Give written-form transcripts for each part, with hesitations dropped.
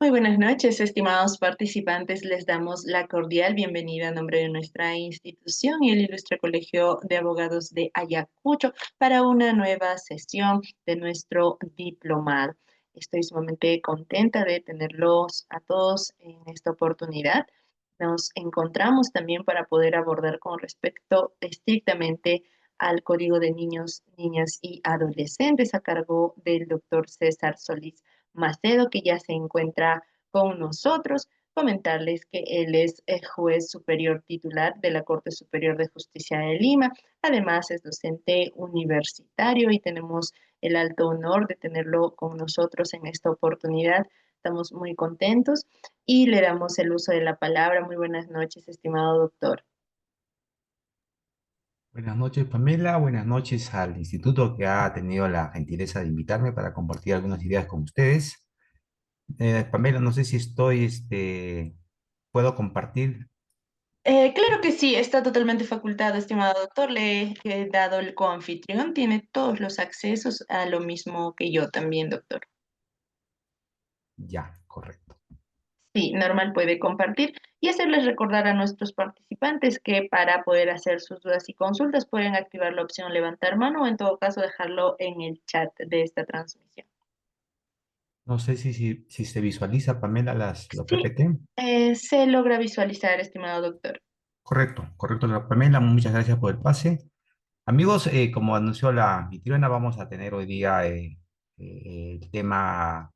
Muy buenas noches, estimados participantes. Les damos la cordial bienvenida a nombre de nuestra institución y el Ilustre Colegio de Abogados de Ayacucho para una nueva sesión de nuestro diplomado. Estoy sumamente contenta de tenerlos a todos en esta oportunidad. Nos encontramos también para poder abordar con respecto estrictamente al Código de Niños, Niñas y Adolescentes a cargo del doctor César Solís Macedo, que ya se encuentra con nosotros. Comentarles que él es el juez superior titular de la Corte Superior de Justicia de Lima. Además, es docente universitario y tenemos el alto honor de tenerlo con nosotros en esta oportunidad. Estamos muy contentos y le damos el uso de la palabra. Muy buenas noches, estimado doctor. Buenas noches, Pamela. Buenas noches al instituto que ha tenido la gentileza de invitarme para compartir algunas ideas con ustedes. Pamela, no sé si puedo compartir. Claro que sí, está totalmente facultado, estimado doctor. Le he dado el coanfitrión, tiene todos los accesos a lo mismo que yo también, doctor. Ya, correcto. Sí, normal puede compartir y hacerles recordar a nuestros participantes que para poder hacer sus dudas y consultas pueden activar la opción levantar mano o en todo caso dejarlo en el chat de esta transmisión. No sé si se visualiza, Pamela, los Sí, PPT. se logra visualizar, estimado doctor. Correcto, correcto, Pamela. Muchas gracias por el pase. Amigos, como anunció la anfitriona, vamos a tener hoy día el tema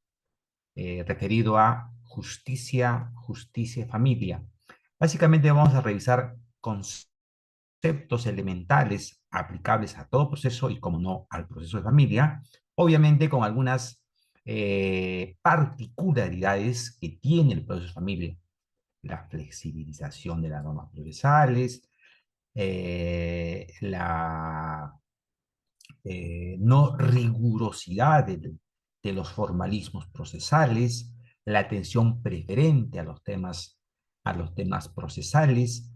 referido a justicia, justicia y familia. Básicamente vamos a revisar conceptos elementales aplicables a todo proceso y, como no, al proceso de familia, obviamente con algunas particularidades que tiene el proceso de familia, la flexibilización de las normas procesales, la no rigurosidad de los formalismos procesales, la atención preferente a los temas procesales,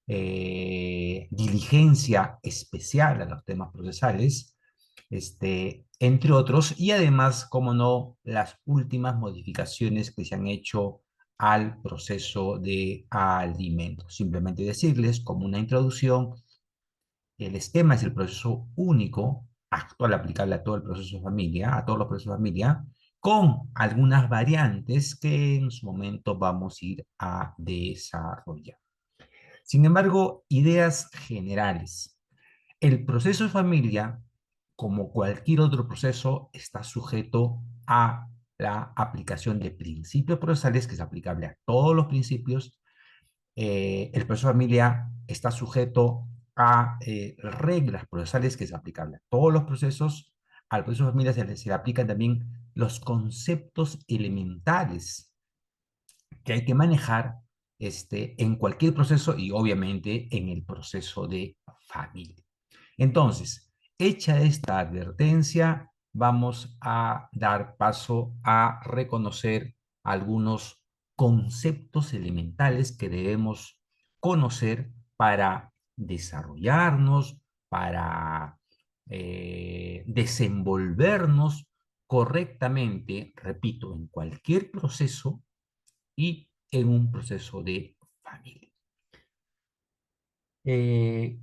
diligencia especial a los temas procesales, entre otros, y además, como no, las últimas modificaciones que se han hecho al proceso de alimentos. Simplemente decirles, como una introducción, el esquema es el proceso único, actual, aplicable a todo el proceso de familia, a todos los procesos de familia, con algunas variantes que en su momento vamos a ir a desarrollar. Sin embargo, ideas generales. El proceso de familia, como cualquier otro proceso, está sujeto a la aplicación de principios procesales, que es aplicable a todos los principios. El proceso de familia está sujeto a reglas procesales que es aplicable a todos los procesos. Al proceso de familia se le aplican también los conceptos elementales que hay que manejar en cualquier proceso y obviamente en el proceso de familia. Entonces, hecha esta advertencia, vamos a dar paso a reconocer algunos conceptos elementales que debemos conocer para desarrollarnos, para desenvolvernos correctamente, repito, en cualquier proceso y en un proceso de familia. Eh,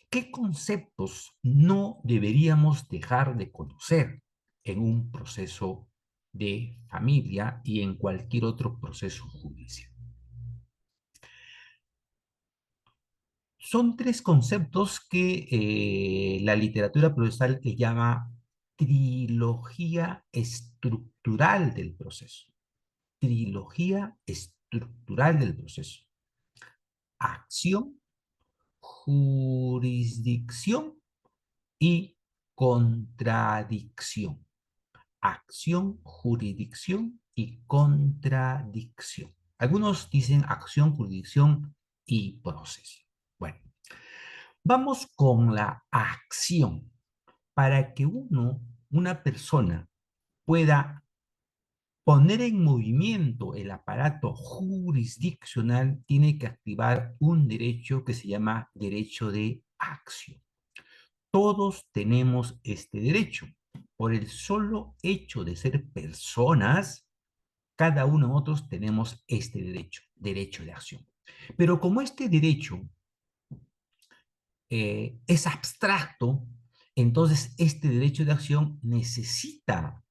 ¿Qué conceptos no deberíamos dejar de conocer en un proceso de familia y en cualquier otro proceso judicial? Son tres conceptos que la literatura procesal le llama trilogía estructural del proceso. Trilogía estructural del proceso. Acción, jurisdicción y contradicción. Acción, jurisdicción y contradicción. Algunos dicen acción, jurisdicción y proceso. Bueno, vamos con la acción. Para que una persona, pueda poner en movimiento el aparato jurisdiccional, tiene que activar un derecho que se llama derecho de acción. Todos tenemos este derecho. por el solo hecho de ser personas, cada uno de nosotros tenemos este derecho de acción. Pero como este derecho es abstracto, entonces este derecho de acción necesita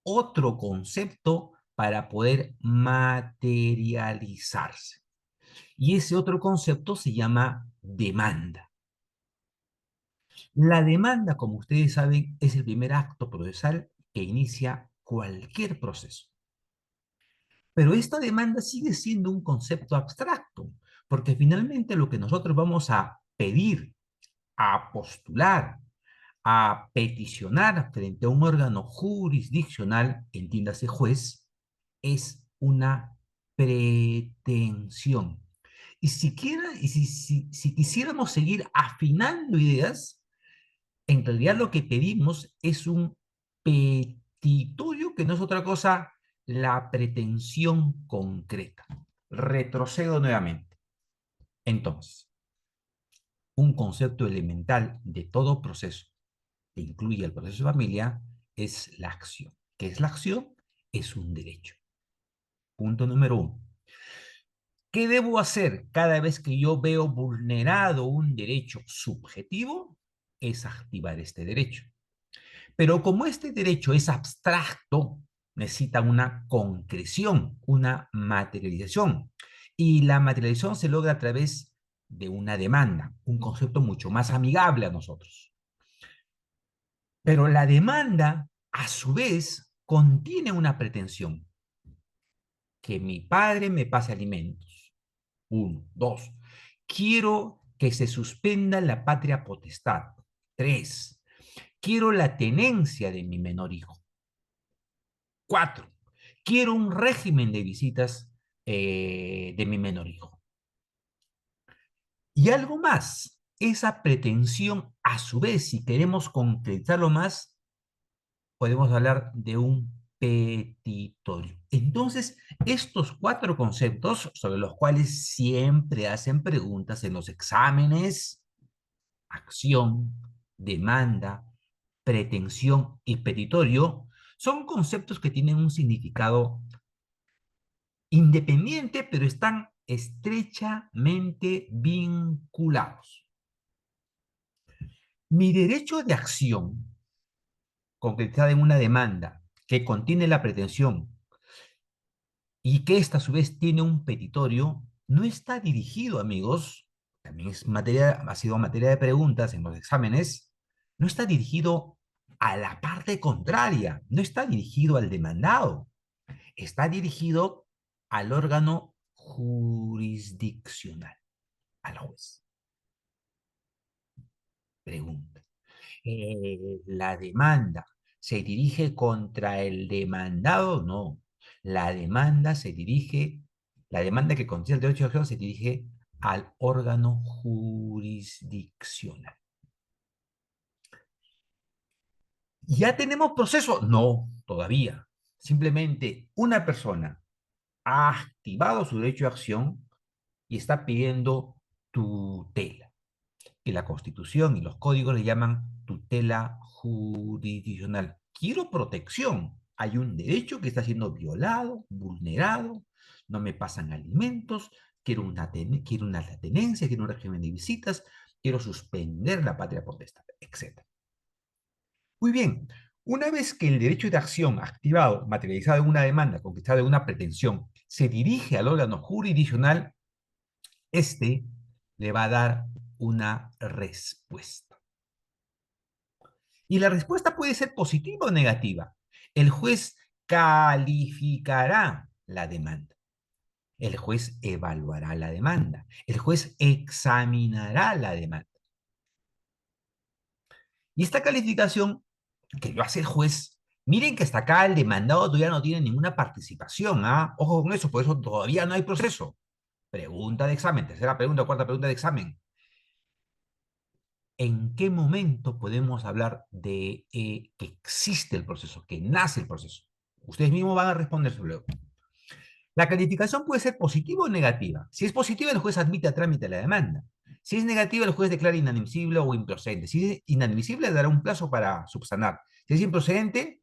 otro concepto para poder materializarse. Y ese otro concepto se llama demanda. La demanda, como ustedes saben, es el primer acto procesal que inicia cualquier proceso. Pero esta demanda sigue siendo un concepto abstracto, porque finalmente lo que nosotros vamos a pedir, a postular, a peticionar frente a un órgano jurisdiccional, entiéndase juez, es una pretensión. Y si quisiéramos seguir afinando ideas, en realidad lo que pedimos es un petitorio que no es otra cosa la pretensión concreta. Retrocedo nuevamente. Entonces, un concepto elemental de todo proceso que incluye el proceso de familia es la acción. ¿Qué es la acción? Es un derecho. Punto número uno. ¿Qué debo hacer cada vez que yo veo vulnerado un derecho subjetivo? Es activar este derecho. Pero como este derecho es abstracto, necesita una concreción, una materialización. Y la materialización se logra a través de una demanda, un concepto mucho más amigable a nosotros. Pero la demanda, a su vez, contiene una pretensión, que mi padre me pase alimentos. Uno. Dos. Quiero que se suspenda la patria potestad. Tres. Quiero la tenencia de mi menor hijo. Cuatro. Quiero un régimen de visitas de mi menor hijo. Y algo más, esa pretensión, a su vez, si queremos concretarlo más, podemos hablar de un petitorio. Entonces, estos cuatro conceptos sobre los cuales siempre hacen preguntas en los exámenes, acción, demanda, pretensión y petitorio, son conceptos que tienen un significado independiente, pero están estrechamente vinculados. Mi derecho de acción, concretizada en una demanda que contiene la pretensión y que esta a su vez tiene un petitorio, no está dirigido, amigos, también ha sido materia de preguntas en los exámenes, no está dirigido a la parte contraria, no está dirigido al demandado, está dirigido al órgano jurisdiccional, al juez. Pregunta. ¿La demanda se dirige contra el demandado? No. La demanda la demanda que contiene el derecho de acción se dirige al órgano jurisdiccional. ¿Ya tenemos proceso? No, todavía. Simplemente una persona ha activado su derecho de acción y está pidiendo tutela, que la Constitución y los códigos le llaman tutela jurisdiccional. Quiero protección. Hay un derecho que está siendo violado, vulnerado, no me pasan alimentos, quiero una tenencia, quiero un régimen de visitas, quiero suspender la patria potestad, etc. Muy bien, una vez que el derecho de acción activado, materializado en una demanda, conquistado en una pretensión, se dirige al órgano jurisdiccional, este le va a dar una respuesta. Y la respuesta puede ser positiva o negativa. El juez calificará la demanda. El juez evaluará la demanda. El juez examinará la demanda. Y esta calificación que lo hace el juez, miren que hasta acá el demandado todavía no tiene ninguna participación. ¿Ah? Ojo con eso, por eso todavía no hay proceso. Pregunta de examen, tercera pregunta, cuarta pregunta de examen. ¿En qué momento podemos hablar de que existe el proceso, que nace el proceso? Ustedes mismos van a responderse luego. La calificación puede ser positiva o negativa. Si es positiva, el juez admite a trámite la demanda. Si es negativa, el juez declara inadmisible o improcedente. Si es inadmisible, dará un plazo para subsanar. Si es improcedente,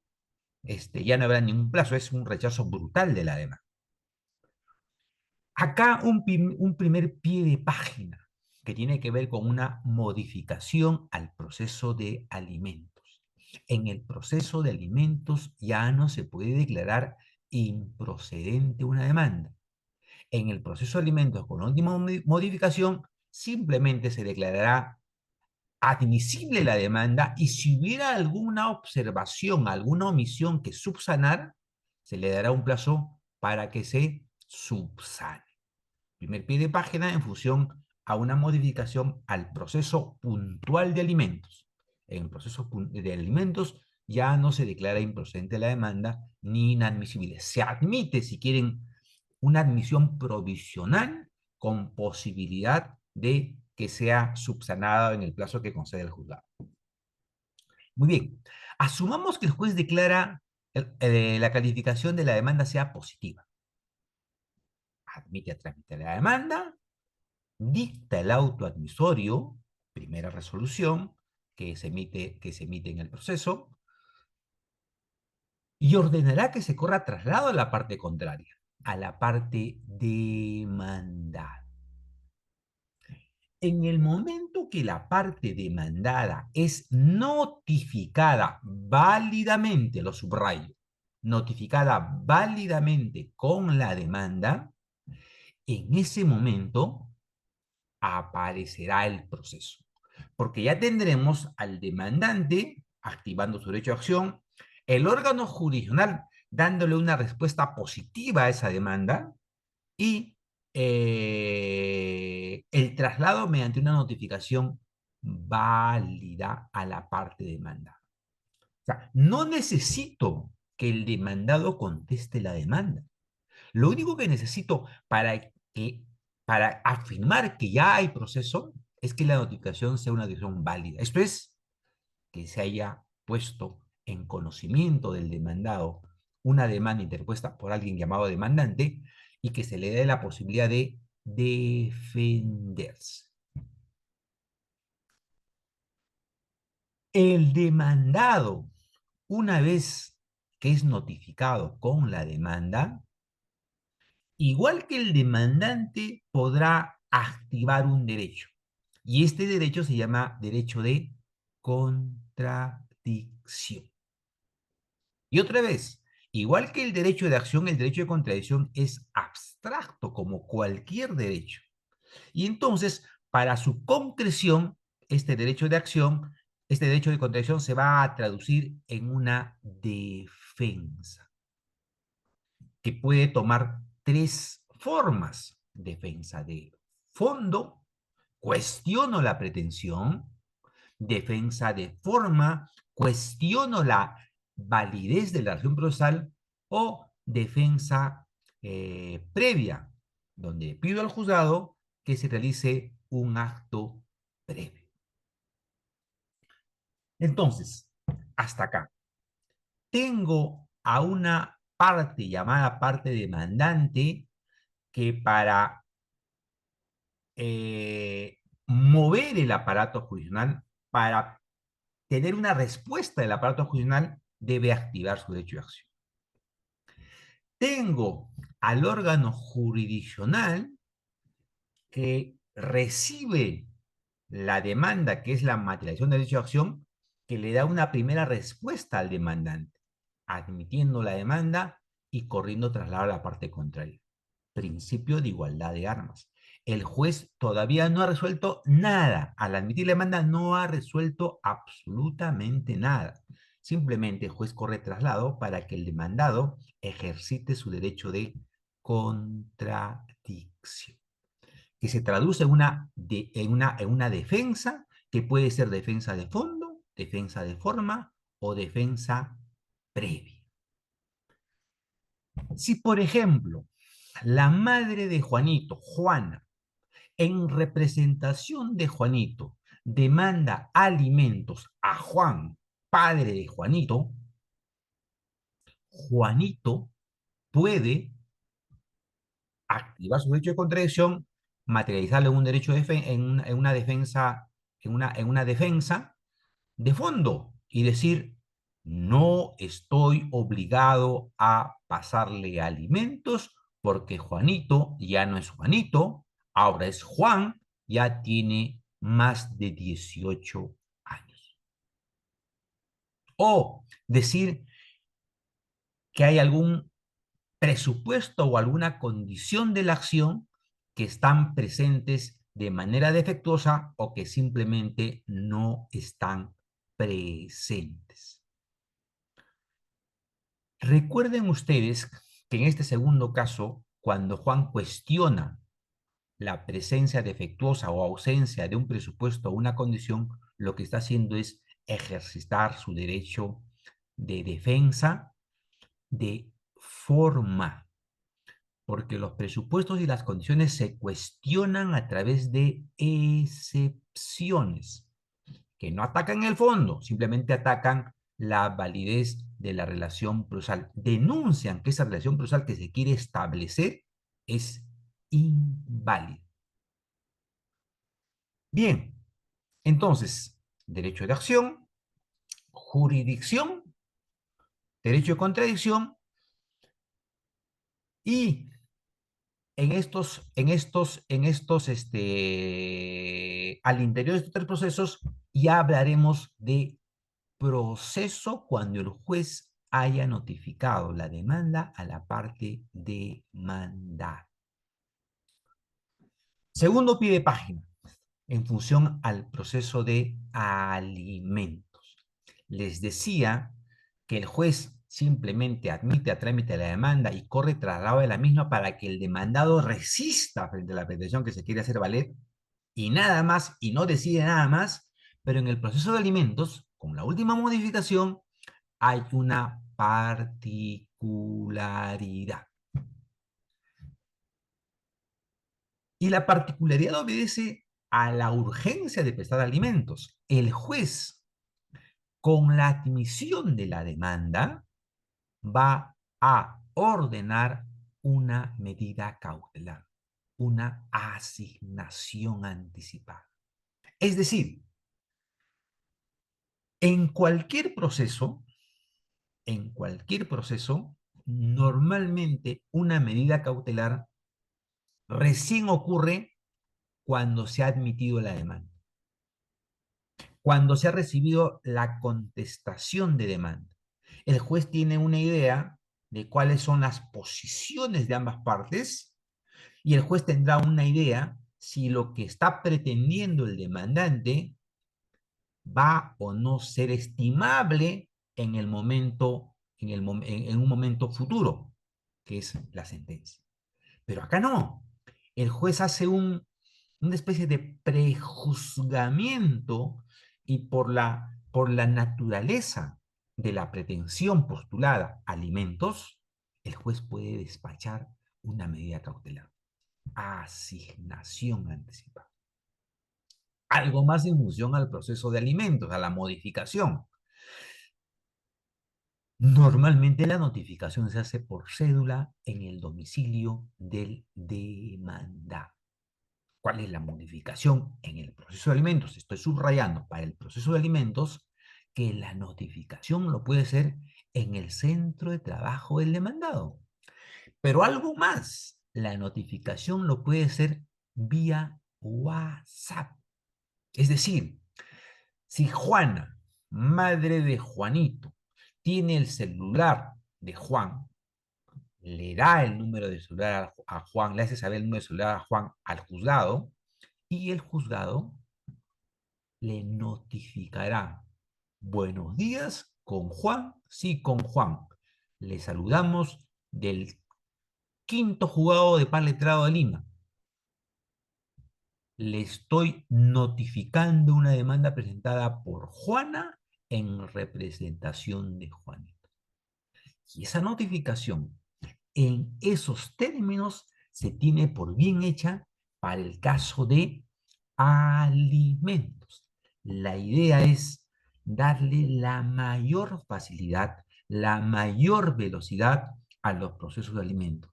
ya no habrá ningún plazo, es un rechazo brutal de la demanda. Acá un primer pie de página que tiene que ver con una modificación al proceso de alimentos. En el proceso de alimentos ya no se puede declarar improcedente una demanda. En el proceso de alimentos con última modificación simplemente se declarará admisible la demanda y si hubiera alguna observación, alguna omisión que subsanar, se le dará un plazo para que se subsane. Primer pie de página en función a una modificación al proceso puntual de alimentos. En el proceso de alimentos ya no se declara improcedente la demanda ni inadmisible. Se admite, si quieren, una admisión provisional con posibilidad de que sea subsanada en el plazo que concede el juzgado. Muy bien. Asumamos que el juez declara la calificación de la demanda sea positiva. Admite a trámite la demanda, dicta el auto admisorio, primera resolución que se emite en el proceso, y ordenará que se corra traslado a la parte contraria, a la parte demandada. En el momento que la parte demandada es notificada válidamente, lo subrayo, notificada válidamente con la demanda, en ese momento aparecerá el proceso. Porque ya tendremos al demandante activando su derecho de acción, el órgano jurisdiccional dándole una respuesta positiva a esa demanda y el traslado mediante una notificación válida a la parte demandada. O sea, no necesito que el demandado conteste la demanda. Lo único que necesito para afirmar que ya hay proceso es que la notificación sea una decisión válida. Esto es, que se haya puesto en conocimiento del demandado una demanda interpuesta por alguien llamado demandante y que se le dé la posibilidad de defenderse. El demandado, una vez que es notificado con la demanda, igual que el demandante podrá activar un derecho. Y este derecho se llama derecho de contradicción. Y otra vez, igual que el derecho de acción, el derecho de contradicción es abstracto como cualquier derecho. Y entonces, para su concreción, este derecho de acción, este derecho de contradicción se va a traducir en una defensa que puede tomar tres formas. Defensa de fondo, cuestiono la pretensión; defensa de forma, cuestiono la validez de la acción procesal; o defensa previa, donde pido al juzgado que se realice un acto previo. Entonces, hasta acá. Tengo a una parte llamada parte demandante que para mover el aparato jurisdiccional, para tener una respuesta del aparato jurisdiccional, debe activar su derecho de acción. Tengo al órgano jurisdiccional que recibe la demanda, que es la materialización del derecho de acción, que le da una primera respuesta al demandante, admitiendo la demanda y corriendo traslado a la parte contraria. Principio de igualdad de armas. El juez todavía no ha resuelto nada. Al admitir la demanda no ha resuelto absolutamente nada. Simplemente el juez corre traslado para que el demandado ejercite su derecho de contradicción, que se traduce en una defensa, que puede ser defensa de fondo, defensa de forma o defensa previa. Si, por ejemplo, la madre de Juanito, Juana, en representación de Juanito, demanda alimentos a Juan, padre de Juanito, Juanito puede activar su derecho de contradicción, materializarlo en un derecho en una defensa, en una defensa de fondo y decir: no estoy obligado a pasarle alimentos porque Juanito ya no es Juanito, ahora es Juan, ya tiene más de 18 años. O decir que hay algún presupuesto o alguna condición de la acción que están presentes de manera defectuosa o que simplemente no están presentes. Recuerden ustedes que en este segundo caso, cuando Juan cuestiona la presencia defectuosa o ausencia de un presupuesto o una condición, lo que está haciendo es ejercitar su derecho de defensa de forma, porque los presupuestos y las condiciones se cuestionan a través de excepciones que no atacan el fondo, simplemente atacan la validez de la relación procesal. Denuncian que esa relación procesal que se quiere establecer es inválida. Bien, entonces, derecho de acción, jurisdicción, derecho de contradicción y al interior de estos tres procesos ya hablaremos de proceso cuando el juez haya notificado la demanda a la parte demandada. Segundo pie de página, en función al proceso de alimentos. Les decía que el juez simplemente admite a trámite la demanda y corre traslado de la misma para que el demandado resista frente a la pretensión que se quiere hacer valer y nada más, y no decide nada más, pero en el proceso de alimentos, con la última modificación, hay una particularidad. Y la particularidad obedece a la urgencia de prestar alimentos. El juez, con la admisión de la demanda, va a ordenar una medida cautelar, una asignación anticipada. Es decir, en cualquier proceso, normalmente una medida cautelar recién ocurre cuando se ha admitido la demanda, cuando se ha recibido la contestación de demanda. El juez tiene una idea de cuáles son las posiciones de ambas partes y el juez tendrá una idea si lo que está pretendiendo el demandante va o no ser estimable en el momento, en un momento futuro, que es la sentencia. Pero acá no. El juez hace una especie de prejuzgamiento y por la naturaleza de la pretensión postulada alimentos, el juez puede despachar una medida cautelar. Asignación anticipada. Algo más en función al proceso de alimentos, a la modificación. Normalmente la notificación se hace por cédula en el domicilio del demandado. ¿Cuál es la modificación en el proceso de alimentos? Estoy subrayando para el proceso de alimentos que la notificación lo puede ser en el centro de trabajo del demandado. Pero algo más, la notificación lo puede ser vía WhatsApp. Es decir, si Juana, madre de Juanito, tiene el celular de Juan, le da el número de celular a Juan, le hace saber el número de celular a Juan al juzgado, y el juzgado le notificará. Buenos días, con Juan, sí, con Juan. Le saludamos del quinto juzgado de paz letrado de Lima. Le estoy notificando una demanda presentada por Juana en representación de Juanito. Y esa notificación en esos términos se tiene por bien hecha para el caso de alimentos. La idea es darle la mayor facilidad, la mayor velocidad a los procesos de alimentos.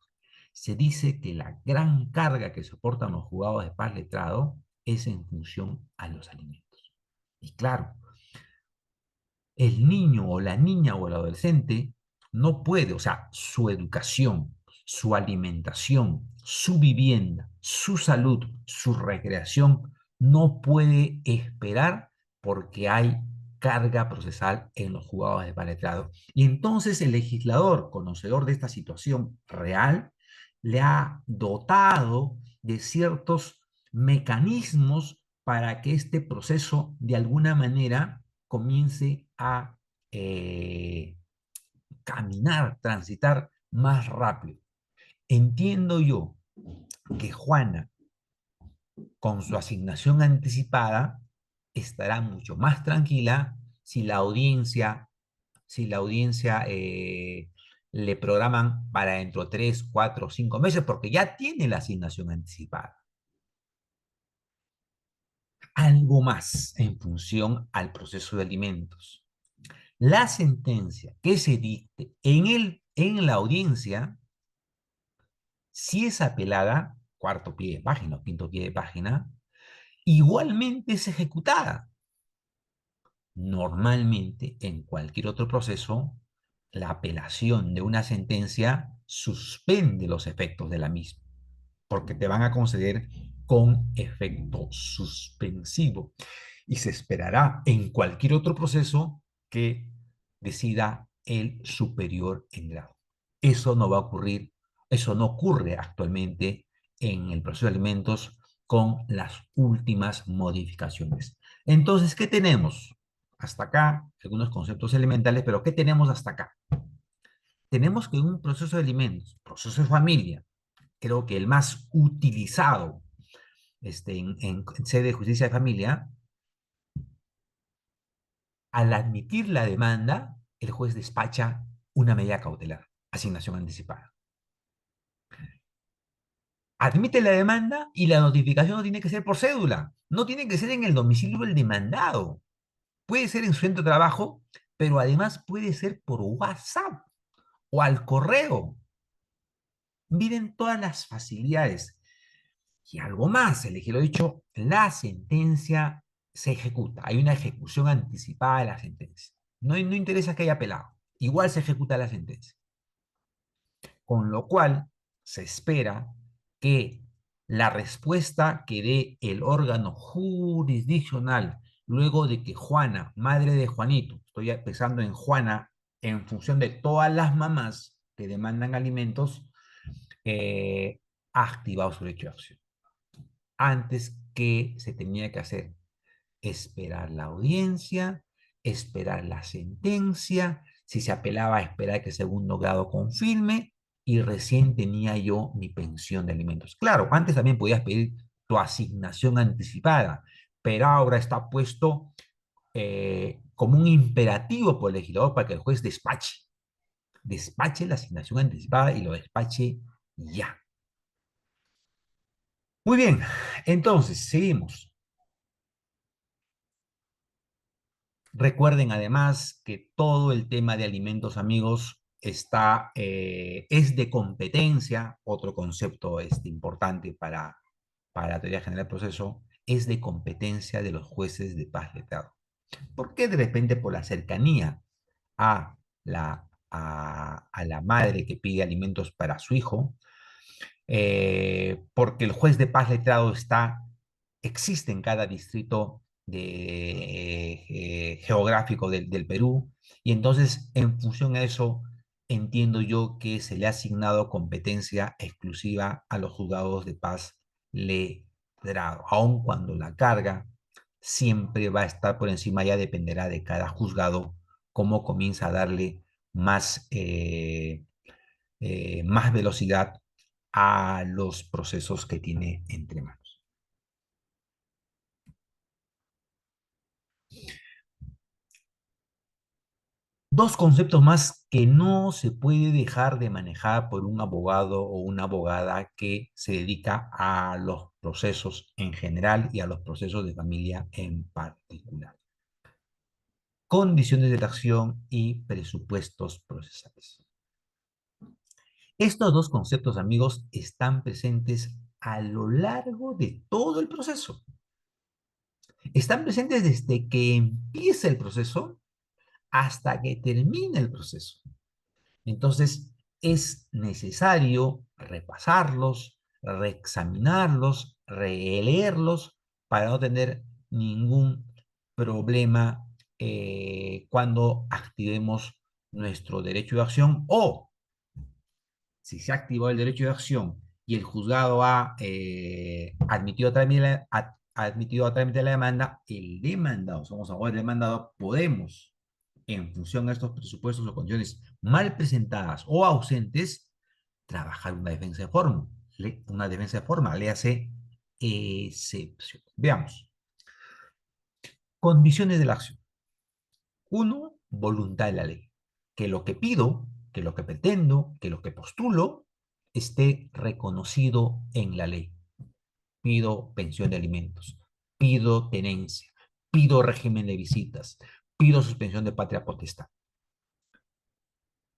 Se dice que la gran carga que soportan los juzgados de paz letrado es en función a los alimentos. Y claro, el niño o la niña o el adolescente no puede, o sea, su educación, su alimentación, su vivienda, su salud, su recreación, no puede esperar porque hay carga procesal en los juzgados de letrado. Y entonces el legislador, conocedor de esta situación real, le ha dotado de ciertos mecanismos para que este proceso de alguna manera comience a eh, caminar, transitar más rápido. Entiendo yo que Juana, con su asignación anticipada, estará mucho más tranquila si la audiencia le programan para dentro de 3, 4, 5 meses, porque ya tiene la asignación anticipada. Algo más en función al proceso de alimentos. La sentencia que se dicte en la audiencia, si es apelada, cuarto pie de página o quinto pie de página, igualmente es ejecutada. Normalmente, en cualquier otro proceso, la apelación de una sentencia suspende los efectos de la misma, porque te van a conceder con efecto suspensivo. Y se esperará en cualquier otro proceso que decida el superior en grado. Eso no va a ocurrir, eso no ocurre actualmente en el proceso de alimentos con las últimas modificaciones. Entonces, ¿qué tenemos? Hasta acá, algunos conceptos elementales, pero ¿qué tenemos hasta acá? Tenemos que un proceso de alimentos, proceso de familia, creo que el más utilizado en sede de justicia de familia, al admitir la demanda, el juez despacha una medida cautelar, asignación anticipada. Admite la demanda y la notificación no tiene que ser por cédula, no tiene que ser en el domicilio del demandado. Puede ser en su centro de trabajo, pero además puede ser por WhatsApp o al correo. Miren todas las facilidades. Y algo más, el legislador ha dicho, la sentencia se ejecuta. Hay una ejecución anticipada de la sentencia. No interesa que haya apelado. Igual se ejecuta la sentencia. Con lo cual, se espera que la respuesta que dé el órgano jurisdiccional luego de que Juana, madre de Juanito, estoy pensando en Juana en función de todas las mamás que demandan alimentos, ha activado su derecho de acción. Antes, ¿qué se tenía que hacer? Esperar la audiencia, esperar la sentencia, si se apelaba, esperar que el segundo grado confirme y recién tenía yo mi pensión de alimentos. Claro, antes también podías pedir tu asignación anticipada, pero ahora está puesto como un imperativo por el legislador para que el juez despache la asignación anticipada y lo despache ya. Muy bien, entonces, seguimos. Recuerden además que todo el tema de alimentos, amigos, es de competencia, otro concepto importante para la teoría general del proceso, es de competencia de los jueces de paz letrado. ¿Por qué de repente por la cercanía a la madre que pide alimentos para su hijo? Porque el juez de paz letrado existe en cada distrito geográfico del Perú, y entonces en función a eso entiendo yo que se le ha asignado competencia exclusiva a los juzgados de paz letrado, aun cuando la carga siempre va a estar por encima, ya dependerá de cada juzgado cómo comienza a darle más velocidad a los procesos que tiene entre manos. Dos conceptos más que no se puede dejar de manejar por un abogado o una abogada que se dedica a los procesos en general y a los procesos de familia en particular. Condiciones de la acción y presupuestos procesales. Estos dos conceptos, amigos, están presentes a lo largo de todo el proceso. Están presentes desde que empieza el proceso hasta que termine el proceso. Entonces, es necesario repasarlos, reexaminarlos, releerlos para no tener ningún problema cuando activemos nuestro derecho de acción o si se ha activado el derecho de acción y el juzgado ha admitido a trámite la demanda, el demandado, somos abogados del demandado, podemos, en función a estos presupuestos o condiciones mal presentadas o ausentes, trabajar una defensa de forma. Una defensa de forma, le hace excepción. Veamos. Condiciones de la acción. Uno, voluntad de la ley. Que lo que pido, que lo que pretendo, que lo que postulo esté reconocido en la ley. Pido pensión de alimentos, pido tenencia, pido régimen de visitas, pido suspensión de patria potestad.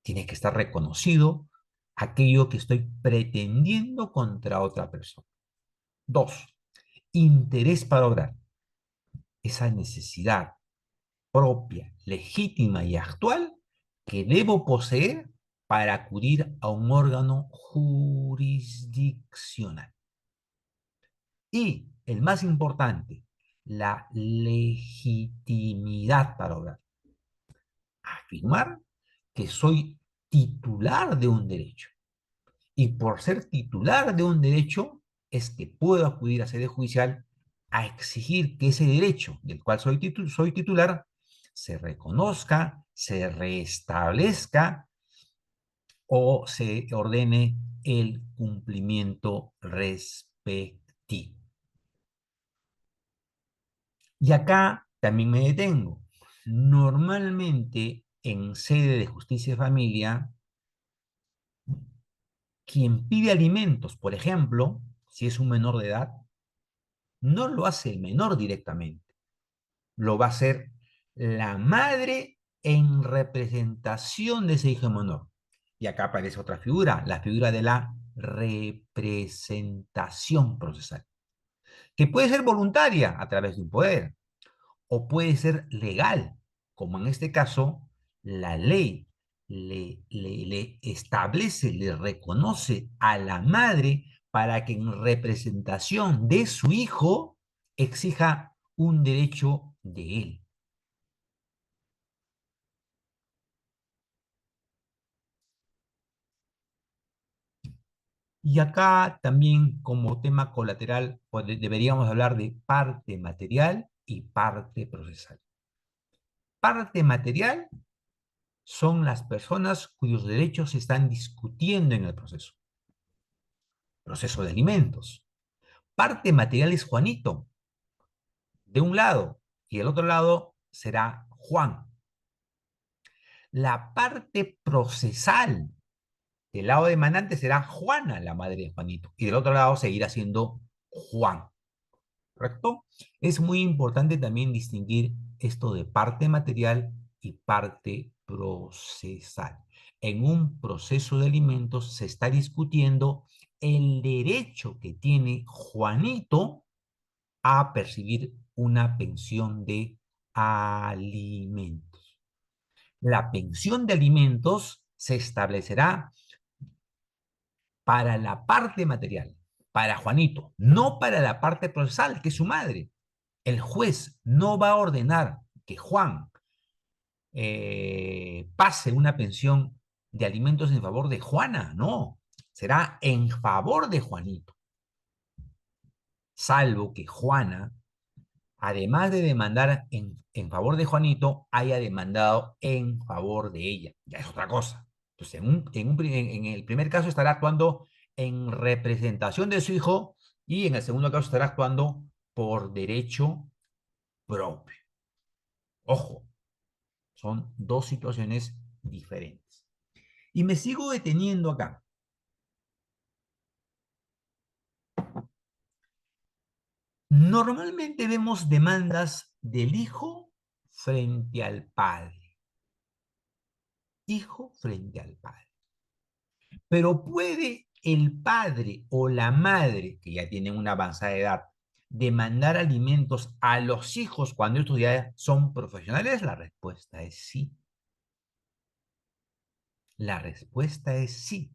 Tiene que estar reconocido aquello que estoy pretendiendo contra otra persona. Dos, interés para obrar. Esa necesidad propia, legítima y actual que debo poseer para acudir a un órgano jurisdiccional. Y el más importante, la legitimidad para obrar. Afirmar que soy titular de un derecho. Y por ser titular de un derecho, es que puedo acudir a sede judicial a exigir que ese derecho del cual soy titular se reconozca, se restablezca o se ordene el cumplimiento respectivo. Y acá también me detengo. Normalmente en sede de justicia y familia, quien pide alimentos, por ejemplo, si es un menor de edad, no lo hace el menor directamente, lo va a hacer la madre en representación de ese hijo menor. Y acá aparece otra figura, la figura de la representación procesal, que puede ser voluntaria a través de un poder, o puede ser legal, como en este caso la ley le establece, le reconoce a la madre para que en representación de su hijo exija un derecho de él. Y acá también como tema colateral pues, deberíamos hablar de parte material y parte procesal. Parte material son las personas cuyos derechos se están discutiendo en el proceso de alimentos. Parte material es Juanito, de un lado, y el otro lado será Juan. La parte procesal del lado demandante será Juana, la madre de Juanito, y del otro lado seguirá siendo Juan. ¿Correcto? Es muy importante también distinguir esto de parte material y parte procesal. En un proceso de alimentos se está discutiendo el derecho que tiene Juanito a percibir una pensión de alimentos. La pensión de alimentos se establecerá para la parte material, para Juanito, no para la parte procesal, que es su madre. El juez no va a ordenar que Juan pase una pensión de alimentos en favor de Juana, no, será en favor de Juanito, salvo que Juana, además de demandar en favor de Juanito, haya demandado en favor de ella. Ya es otra cosa. Entonces, en el primer caso estará actuando en representación de su hijo y en el segundo caso estará actuando por derecho propio. Ojo, son dos situaciones diferentes. Y me sigo deteniendo acá. Normalmente vemos demandas del hijo frente al padre. Hijo frente al padre. Pero puede el padre o la madre, que ya tienen una avanzada edad, demandar alimentos a los hijos cuando estos ya son profesionales. La respuesta es sí. La respuesta es sí.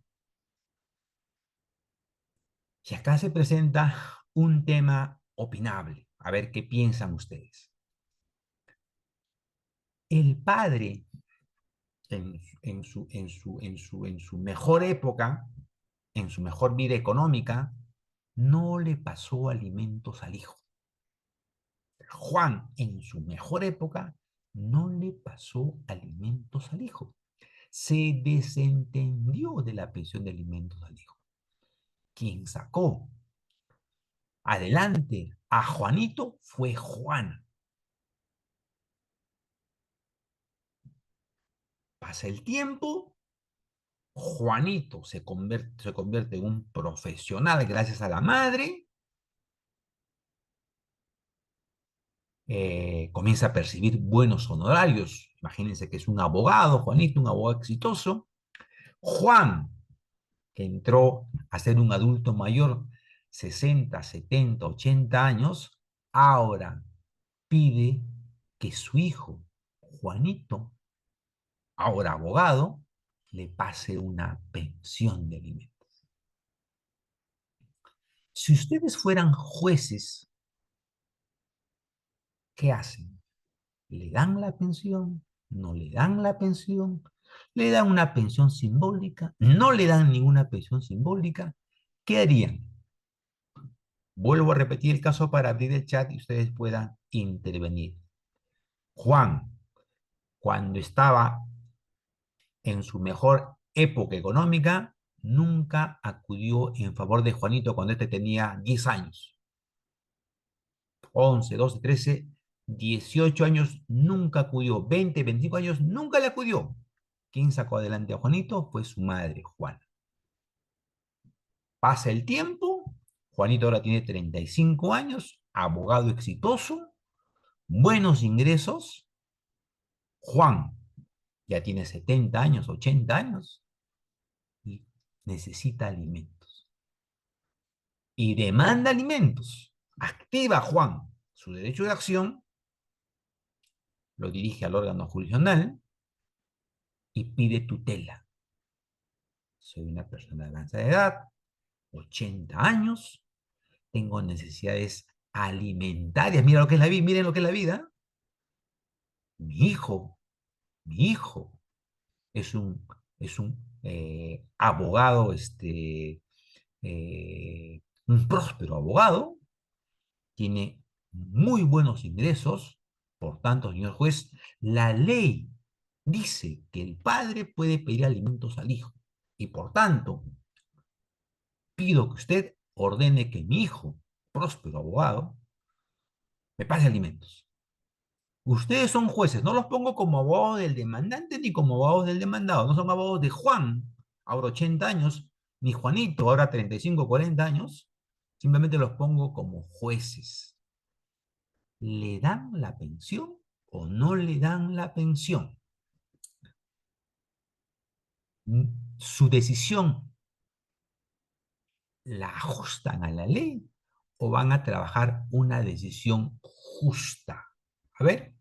Y acá se presenta un tema opinable. A ver qué piensan ustedes. El padre, en su mejor época, en su mejor vida económica, no le pasó alimentos al hijo. Juan, en su mejor época, no le pasó alimentos al hijo. Se desentendió de la pensión de alimentos al hijo. Quien sacó adelante a Juanito fue Juana. Pasa el tiempo, Juanito se convierte en un profesional gracias a la madre, comienza a percibir buenos honorarios. Imagínense que es un abogado, Juanito, un abogado exitoso. Juan, que entró a ser un adulto mayor, 60, 70, 80 años, ahora pide que su hijo, Juanito, ahora abogado, le pase una pensión de alimentos. Si ustedes fueran jueces, ¿qué hacen? ¿Le dan la pensión? ¿No le dan la pensión? ¿Le dan una pensión simbólica? ¿No le dan ninguna pensión simbólica? ¿Qué harían? Vuelvo a repetir el caso para abrir el chat y ustedes puedan intervenir. Juan, cuando estaba en su mejor época económica, nunca acudió en favor de Juanito cuando este tenía 10 años. 11, 12, 13, 18 años, nunca acudió. 20, 25 años, nunca le acudió. ¿Quién sacó adelante a Juanito? Fue su madre, Juana. Pasa el tiempo, Juanito ahora tiene 35 años, abogado exitoso, buenos ingresos. Juan ya tiene 70 años, 80 años y necesita alimentos. Y demanda alimentos. Activa Juan su derecho de acción, lo dirige al órgano jurisdiccional y pide tutela. Soy una persona de avanzada edad, 80 años, tengo necesidades alimentarias. Mira lo que es la vida, miren lo que es la vida. Mi hijo, mi hijo es un abogado, un próspero abogado, tiene muy buenos ingresos, por tanto, señor juez, la ley dice que el padre puede pedir alimentos al hijo y por tanto, pido que usted ordene que mi hijo, próspero abogado, me pase alimentos. Ustedes son jueces, no los pongo como abogados del demandante ni como abogados del demandado, no son abogados de Juan, ahora 80 años, ni Juanito, ahora 35, 40 años, simplemente los pongo como jueces. ¿Le dan la pensión o no le dan la pensión? Su decisión la ajustan a la ley o van a trabajar una decisión justa. A ver,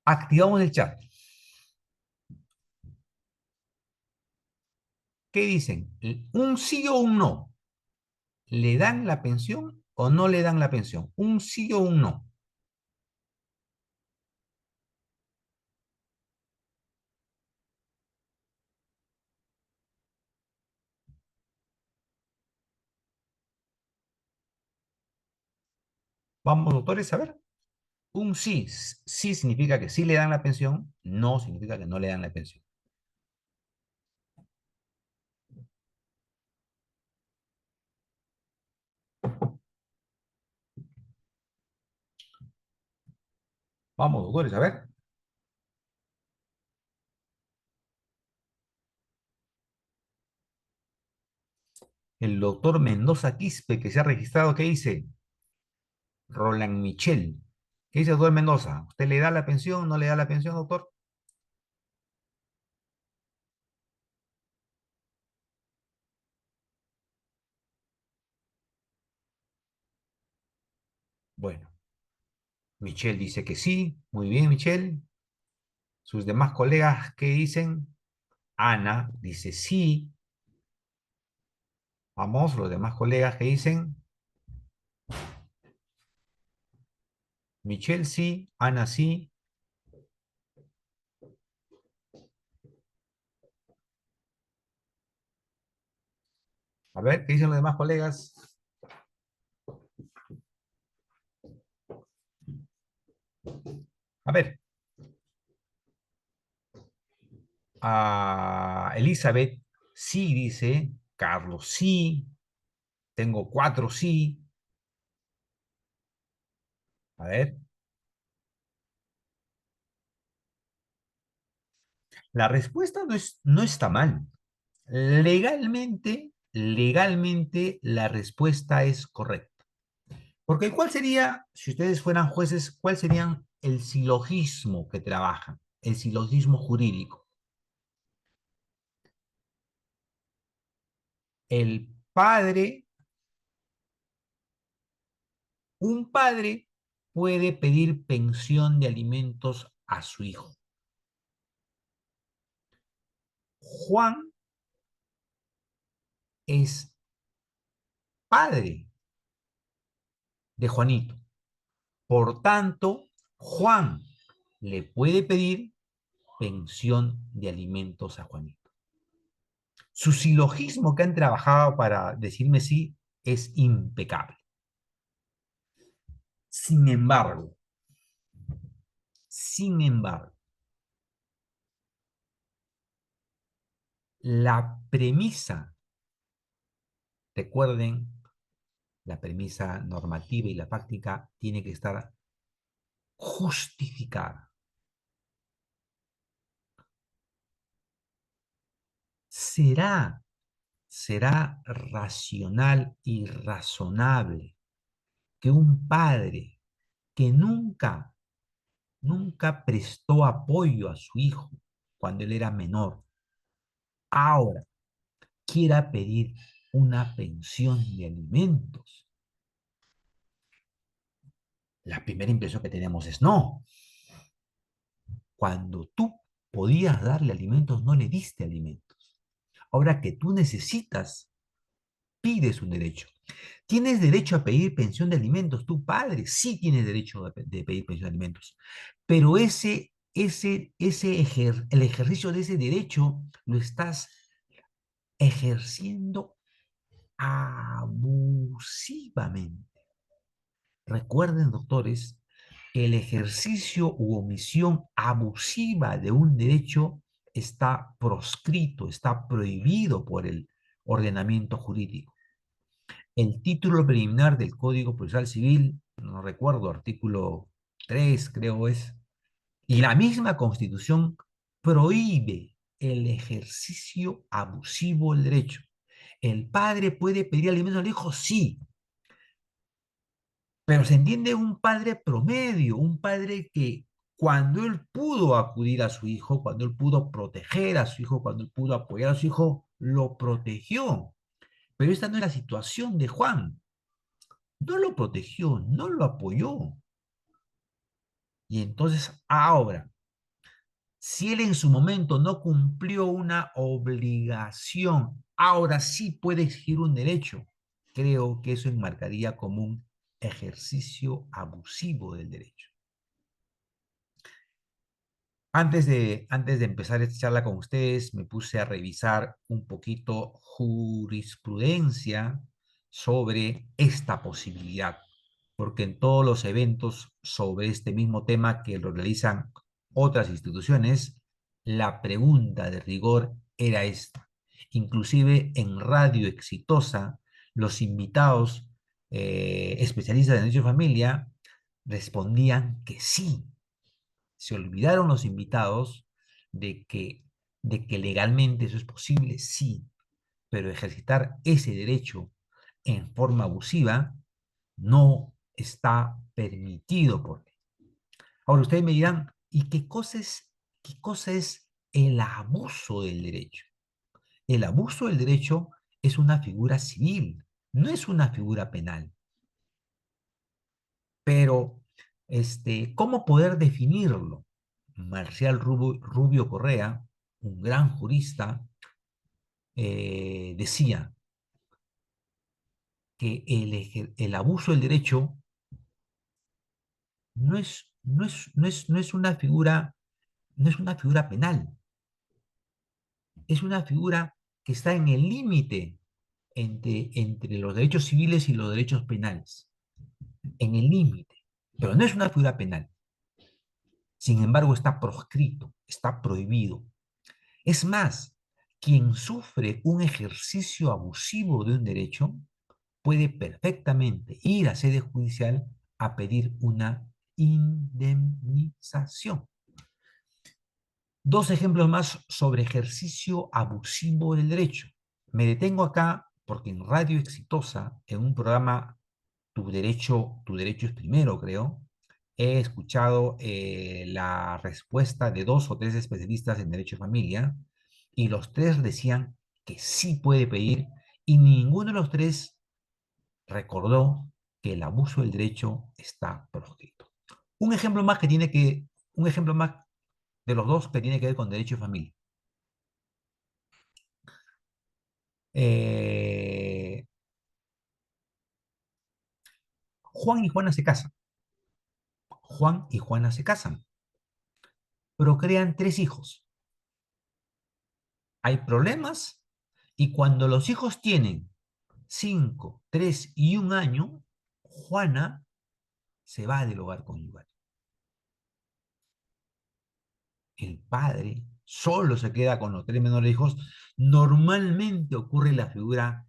activamos el chat. ¿Qué dicen? ¿Un sí o un no? ¿Le dan la pensión o no le dan la pensión? ¿Un sí o un no? Vamos, doctores, a ver. Un sí, sí significa que sí le dan la pensión, no significa que no le dan la pensión. Vamos, doctores, a ver. El doctor Mendoza Quispe, que se ha registrado, ¿qué dice? Roland Michel. ¿Qué dice el doctor Mendoza? ¿Usted le da la pensión o no le da la pensión, doctor? Bueno, Michel dice que sí. Muy bien, Michel. Sus demás colegas, ¿qué dicen? Ana dice sí. Vamos, los demás colegas que dicen, Michelle sí, Ana sí. A ver, ¿qué dicen los demás colegas? A ver, Elizabeth sí dice, Carlos sí, tengo 4 sí. A ver, la respuesta no está mal. Legalmente la respuesta es correcta. Porque ¿cuál sería, si ustedes fueran jueces, cuál serían el silogismo que trabajan? El silogismo jurídico. El padre, un padre puede pedir pensión de alimentos a su hijo. Juan es padre de Juanito. Por tanto, Juan le puede pedir pensión de alimentos a Juanito. Su silogismo que han trabajado para decirme sí es impecable. Sin embargo, sin embargo, la premisa, recuerden, la premisa normativa y la práctica tiene que estar justificada. ¿Será, será racional y razonable que un padre que nunca prestó apoyo a su hijo cuando él era menor, ahora quiera pedir una pensión de alimentos? La primera impresión que tenemos es no. Cuando tú podías darle alimentos, no le diste alimentos. Ahora que tú necesitas, pides un derecho. ¿Tienes derecho a pedir pensión de alimentos? Tu padre sí tienes derecho de pedir pensión de alimentos. Pero el ejercicio de ese derecho lo estás ejerciendo abusivamente. Recuerden, doctores, el ejercicio u omisión abusiva de un derecho está proscrito, está prohibido por el ordenamiento jurídico. El título preliminar del Código Procesal Civil, no recuerdo, artículo 3 creo es, y la misma Constitución prohíbe el ejercicio abusivo del derecho. ¿El padre puede pedir alimentos al hijo? Sí, pero se entiende un padre promedio, un padre que cuando él pudo acudir a su hijo, cuando él pudo proteger a su hijo, cuando él pudo apoyar a su hijo, lo protegió. Pero esta no es la situación de Juan. No lo protegió, no lo apoyó. Y entonces ahora, si él en su momento no cumplió una obligación, ahora sí puede exigir un derecho. Creo que eso enmarcaría como un ejercicio abusivo del derecho. Antes de empezar esta charla con ustedes, me puse a revisar un poquito jurisprudencia sobre esta posibilidad, porque en todos los eventos sobre este mismo tema que lo realizan otras instituciones, la pregunta de rigor era esta. Inclusive en Radio Exitosa, los invitados especialistas en derecho de familia respondían que sí. Se olvidaron los invitados de que legalmente eso es posible, sí, pero ejercitar ese derecho en forma abusiva no está permitido por ley. Ahora ustedes me dirán, ¿y qué cosa es el abuso del derecho? El abuso del derecho es una figura civil, no es una figura penal. Pero, ¿cómo poder definirlo? Marcial Rubio Correa, un gran jurista, decía que el abuso del derecho no es una figura penal, es una figura que está en el límite entre los derechos civiles y los derechos penales, en el límite, pero no es una figura penal. Sin embargo, está proscrito, está prohibido. Es más, quien sufre un ejercicio abusivo de un derecho puede perfectamente ir a sede judicial a pedir una indemnización. Dos ejemplos más sobre ejercicio abusivo del derecho. Me detengo acá porque en Radio Exitosa, en un programa Tu Derecho es Primero, creo, he escuchado la respuesta de dos o tres especialistas en Derecho de Familia y los tres decían que sí puede pedir y ninguno de los tres recordó que el abuso del derecho está proscrito. Un ejemplo más de los dos que tiene que ver con derecho de familia. Eh, Juan y Juana se casan. Juan y Juana se casan. Procrean tres hijos. Hay problemas y cuando los hijos tienen 5, 3 y 1 año, Juana se va del hogar conyugal. El padre solo se queda con los tres menores hijos. Normalmente ocurre la figura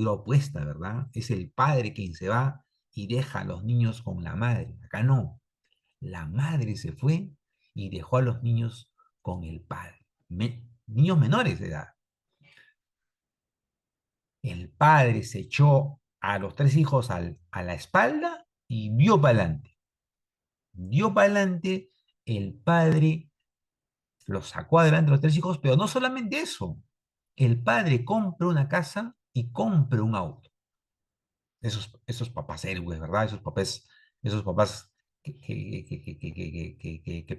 opuesta, ¿verdad? Es el padre quien se va y deja a los niños con la madre. Acá no. La madre se fue y dejó a los niños con el padre. Niños menores de edad. El padre se echó a los tres hijos a la espalda y vio para adelante. Dio para adelante, el padre los sacó adelante los tres hijos, pero no solamente eso. El padre compra una casa y compra un auto. Esos papás héroes, ¿verdad? Esos papás que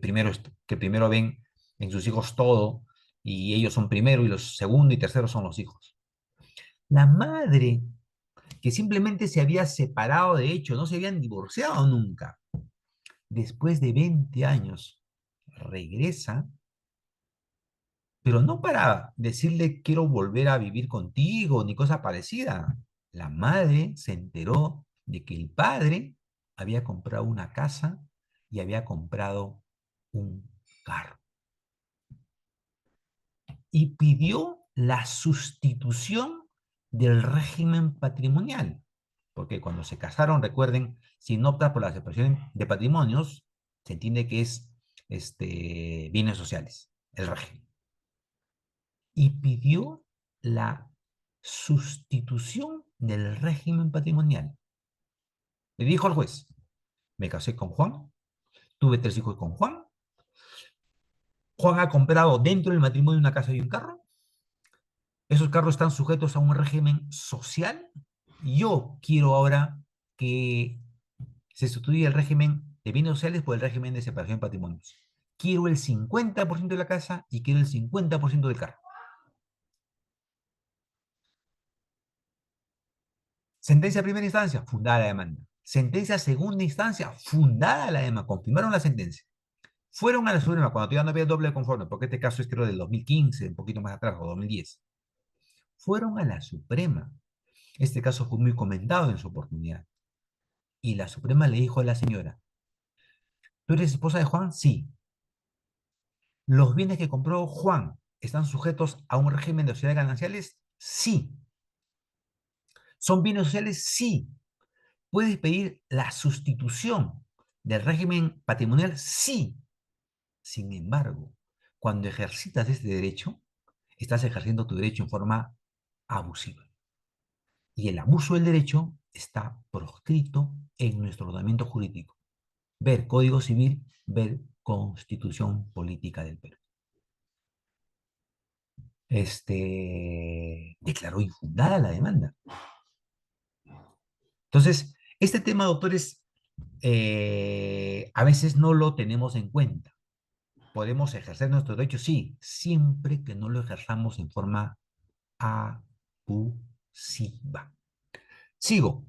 primero ven en sus hijos todo y ellos son primero y los segundo y tercero son los hijos. La madre, que simplemente se había separado de hecho, no se habían divorciado nunca, después de 20 años, regresa, pero no para decirle quiero volver a vivir contigo ni cosa parecida. La madre se enteró de que el padre había comprado una casa y había comprado un carro. Y pidió la sustitución del régimen patrimonial. Porque cuando se casaron, recuerden, si no opta por la separación de patrimonios, se entiende que es bienes sociales, el régimen. Y pidió la sustitución del régimen patrimonial. Le dijo al juez, me casé con Juan, tuve tres hijos con Juan, Juan ha comprado dentro del matrimonio una casa y un carro, esos carros están sujetos a un régimen social, yo quiero ahora que se sustituya el régimen de bienes sociales por el régimen de separación de patrimonios. Quiero el 50% de la casa y quiero el 50% del carro. Sentencia de primera instancia, fundada la demanda. Sentencia de segunda instancia, fundada la demanda. Confirmaron la sentencia. Fueron a la Suprema cuando todavía no había doble conforme, porque este caso es creo del 2015, un poquito más atrás, o 2010. Fueron a la Suprema. Este caso fue muy comentado en su oportunidad. Y la Suprema le dijo a la señora, ¿tú eres esposa de Juan? Sí. ¿Los bienes que compró Juan están sujetos a un régimen de sociedades gananciales? Sí. ¿Son bienes sociales? Sí. ¿Puedes pedir la sustitución del régimen patrimonial? Sí. Sin embargo, cuando ejercitas este derecho, estás ejerciendo tu derecho en forma abusiva. Y el abuso del derecho está proscrito en nuestro ordenamiento jurídico. Ver Código Civil, ver Constitución Política del Perú. Declaró infundada la demanda. Entonces, este tema, doctores, a veces no lo tenemos en cuenta. Podemos ejercer nuestro derecho, sí, siempre que no lo ejerzamos en forma abusiva. Sigo.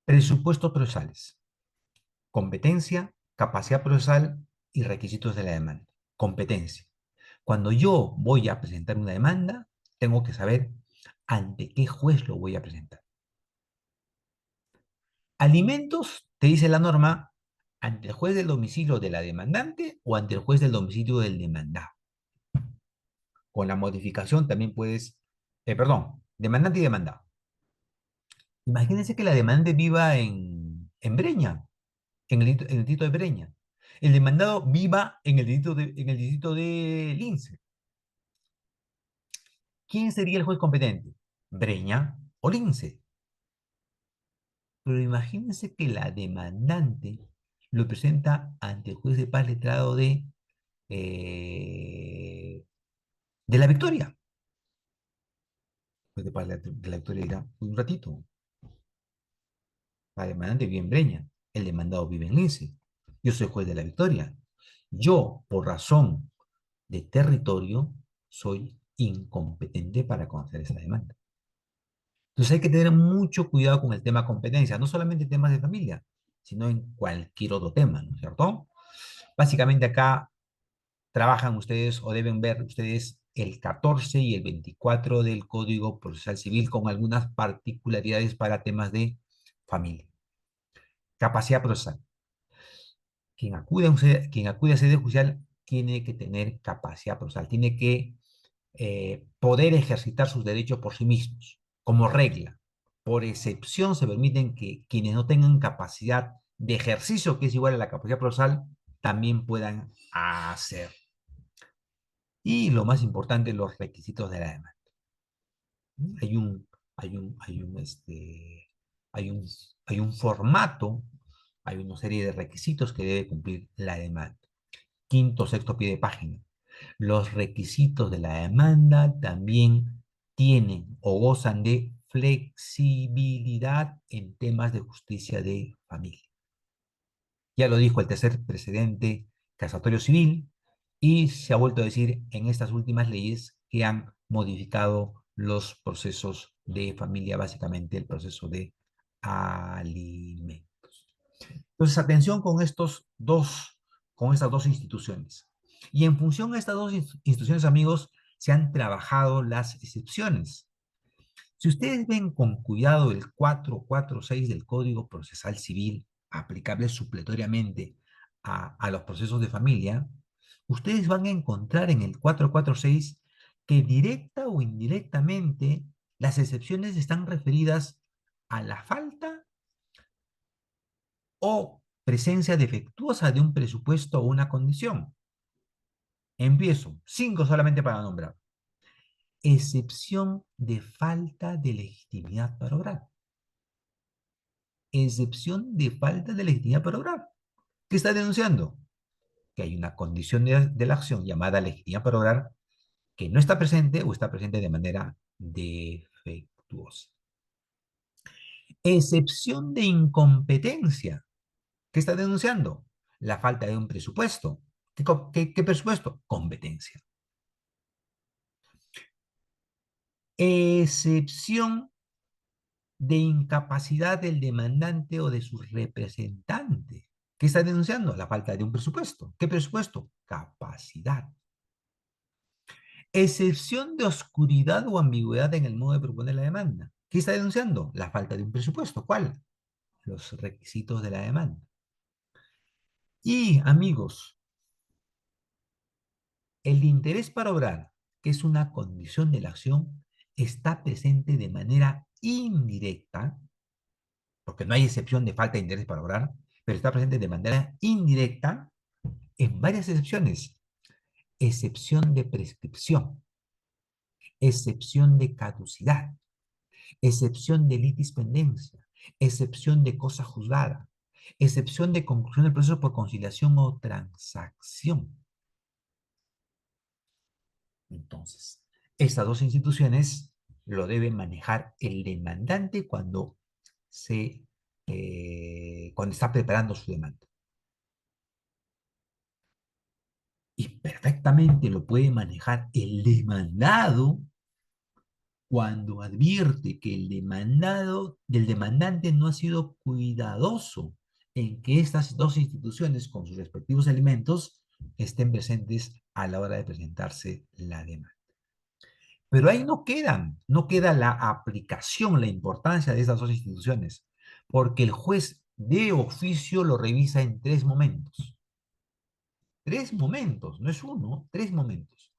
Presupuestos procesales. Competencia, capacidad procesal y requisitos de la demanda. Competencia. Cuando yo voy a presentar una demanda, tengo que saber ante qué juez lo voy a presentar. Alimentos, te dice la norma, ante el juez del domicilio de la demandante o ante el juez del domicilio del demandado. Con la modificación también puedes, perdón, demandante y demandado. Imagínense que la demandante viva en Breña, en el distrito de Breña. El demandado viva en el distrito de Lince. ¿Quién sería el juez competente? ¿Breña o Lince? Pero imagínense que la demandante lo presenta ante el juez de paz letrado de la Victoria. El juez de paz de la Victoria dirá, un ratito, la demandante vive en Breña, el demandado vive en Lince. Yo soy juez de la Victoria. Yo, por razón de territorio, soy incompetente para conocer esa demanda. Entonces hay que tener mucho cuidado con el tema competencia, no solamente en temas de familia, sino en cualquier otro tema, ¿no es cierto? Básicamente acá trabajan ustedes o deben ver ustedes el 14 y el 24 del Código Procesal Civil con algunas particularidades para temas de familia. Capacidad procesal. Quien acude a sede judicial tiene que tener capacidad procesal, tiene que poder ejercitar sus derechos por sí mismos, como regla. Por excepción se permiten que quienes no tengan capacidad de ejercicio, que es igual a la capacidad procesal, también puedan hacer. Y lo más importante, los requisitos de la demanda. Hay un, hay un, hay un, este, hay un, hay un formato, hay una serie de requisitos que debe cumplir la demanda. Quinto, sexto pie de página. Los requisitos de la demanda también tienen o gozan de flexibilidad en temas de justicia de familia. Ya lo dijo el tercer precedente casatorio civil y se ha vuelto a decir en estas últimas leyes que han modificado los procesos de familia, básicamente el proceso de alimentos. Entonces, atención con estas dos instituciones. Y en función a estas dos instituciones, amigos, se han trabajado las excepciones. Si ustedes ven con cuidado el 446 del Código Procesal Civil, aplicable supletoriamente a los procesos de familia, ustedes van a encontrar en el 446 que directa o indirectamente las excepciones están referidas a la falta o presencia defectuosa de un presupuesto o una condición. Empiezo, cinco solamente para nombrar. Excepción de falta de legitimidad para obrar. Excepción de falta de legitimidad para obrar. ¿Qué está denunciando? Que hay una condición de la acción llamada legitimidad para obrar que no está presente o está presente de manera defectuosa. Excepción de incompetencia. ¿Qué está denunciando? La falta de un presupuesto. ¿Qué presupuesto? Competencia. Excepción de incapacidad del demandante o de su representante. ¿Qué está denunciando? La falta de un presupuesto. ¿Qué presupuesto? Capacidad. Excepción de oscuridad o ambigüedad en el modo de proponer la demanda. ¿Qué está denunciando? La falta de un presupuesto. ¿Cuál? Los requisitos de la demanda. Y, amigos, el interés para obrar, que es una condición de la acción, está presente de manera indirecta, porque no hay excepción de falta de interés para obrar, pero está presente de manera indirecta en varias excepciones. Excepción de prescripción, excepción de caducidad, excepción de litispendencia, excepción de cosa juzgada, excepción de conclusión del proceso por conciliación o transacción. Entonces, Estas dos instituciones lo debe manejar el demandante cuando está preparando su demanda. Y perfectamente lo puede manejar el demandado cuando advierte que del demandante no ha sido cuidadoso en que estas dos instituciones con sus respectivos elementos estén presentes a la hora de presentarse la demanda. Pero ahí no queda la aplicación, la importancia de estas dos instituciones, porque el juez de oficio lo revisa en tres momentos. Tres momentos, no es uno, tres momentos,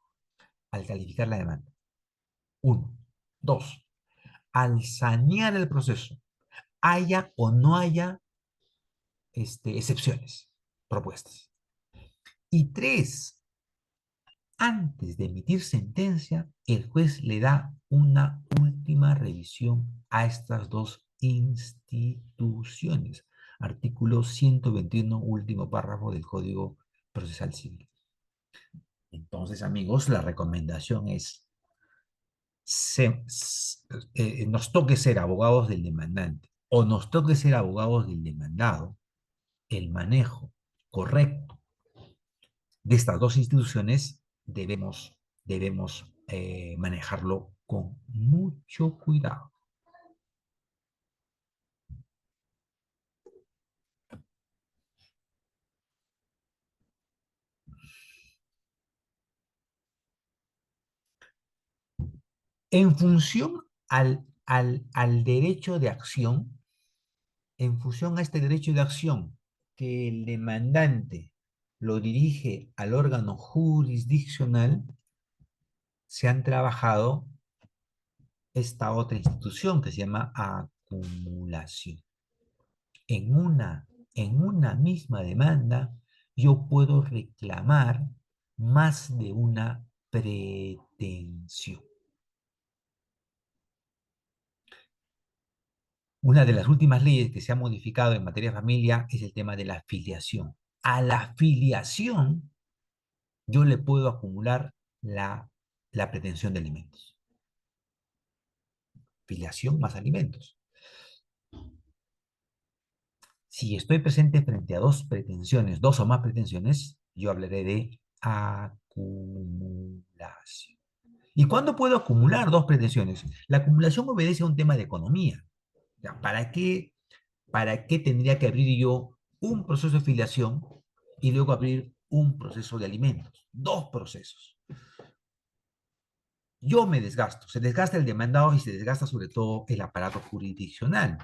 al calificar la demanda. Uno. Dos, al sanear el proceso, haya o no haya excepciones propuestas. Y tres, antes de emitir sentencia, el juez le da una última revisión a estas dos instituciones. Artículo 121, último párrafo del Código Procesal Civil. Entonces, amigos, la recomendación es, nos toque ser abogados del demandante o nos toque ser abogados del demandado, el manejo correcto de estas dos instituciones debemos manejarlo con mucho cuidado. En función al derecho de acción, en función a este derecho de acción que el demandante lo dirige al órgano jurisdiccional, se han trabajado esta otra institución que se llama acumulación. En una misma demanda, yo puedo reclamar más de una pretensión. Una de las últimas leyes que se ha modificado en materia de familia es el tema de la filiación. A la filiación, yo le puedo acumular la pretensión de alimentos. Filiación más alimentos. Si estoy presente frente a dos pretensiones, dos o más pretensiones, yo hablaré de acumulación. ¿Y cuándo puedo acumular dos pretensiones? La acumulación obedece a un tema de economía. ¿Para qué tendría que abrir yo un proceso de filiación y luego abrir un proceso de alimentos? Dos procesos. Yo me desgasto, se desgasta el demandado y se desgasta sobre todo el aparato jurisdiccional.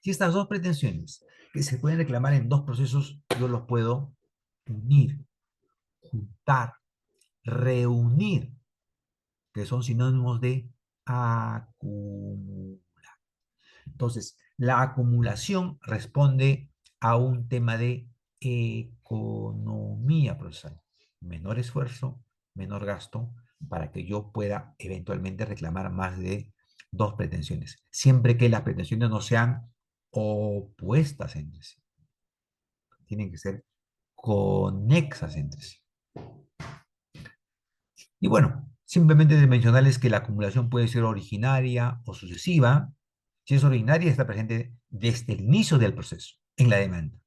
Si estas dos pretensiones que se pueden reclamar en dos procesos, yo los puedo unir, juntar, reunir, que son sinónimos de acumular. Entonces, la acumulación responde a un tema de economía procesal. Menor esfuerzo, menor gasto, para que yo pueda eventualmente reclamar más de dos pretensiones, siempre que las pretensiones no sean opuestas entre sí. Tienen que ser conexas entre sí. Y bueno, simplemente de mencionarles que la acumulación puede ser originaria o sucesiva. Si es originaria, está presente desde el inicio del proceso, en la demanda.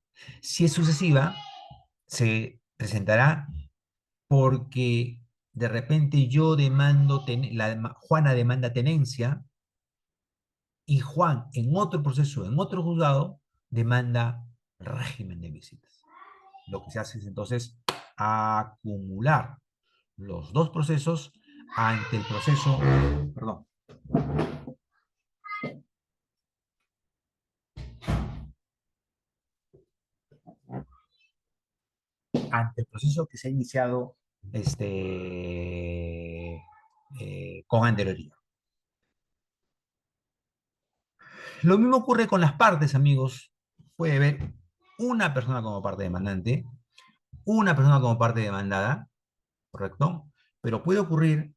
Si es sucesiva, se presentará porque de repente yo demando, Juana demanda tenencia y Juan en otro proceso, en otro juzgado, demanda régimen de visitas. Lo que se hace es entonces acumular los dos procesos ante el proceso, perdón, ante el proceso que se ha iniciado con anterioridad. Lo mismo ocurre con las partes, amigos. Puede haber una persona como parte demandante, una persona como parte demandada, ¿correcto? Pero puede ocurrir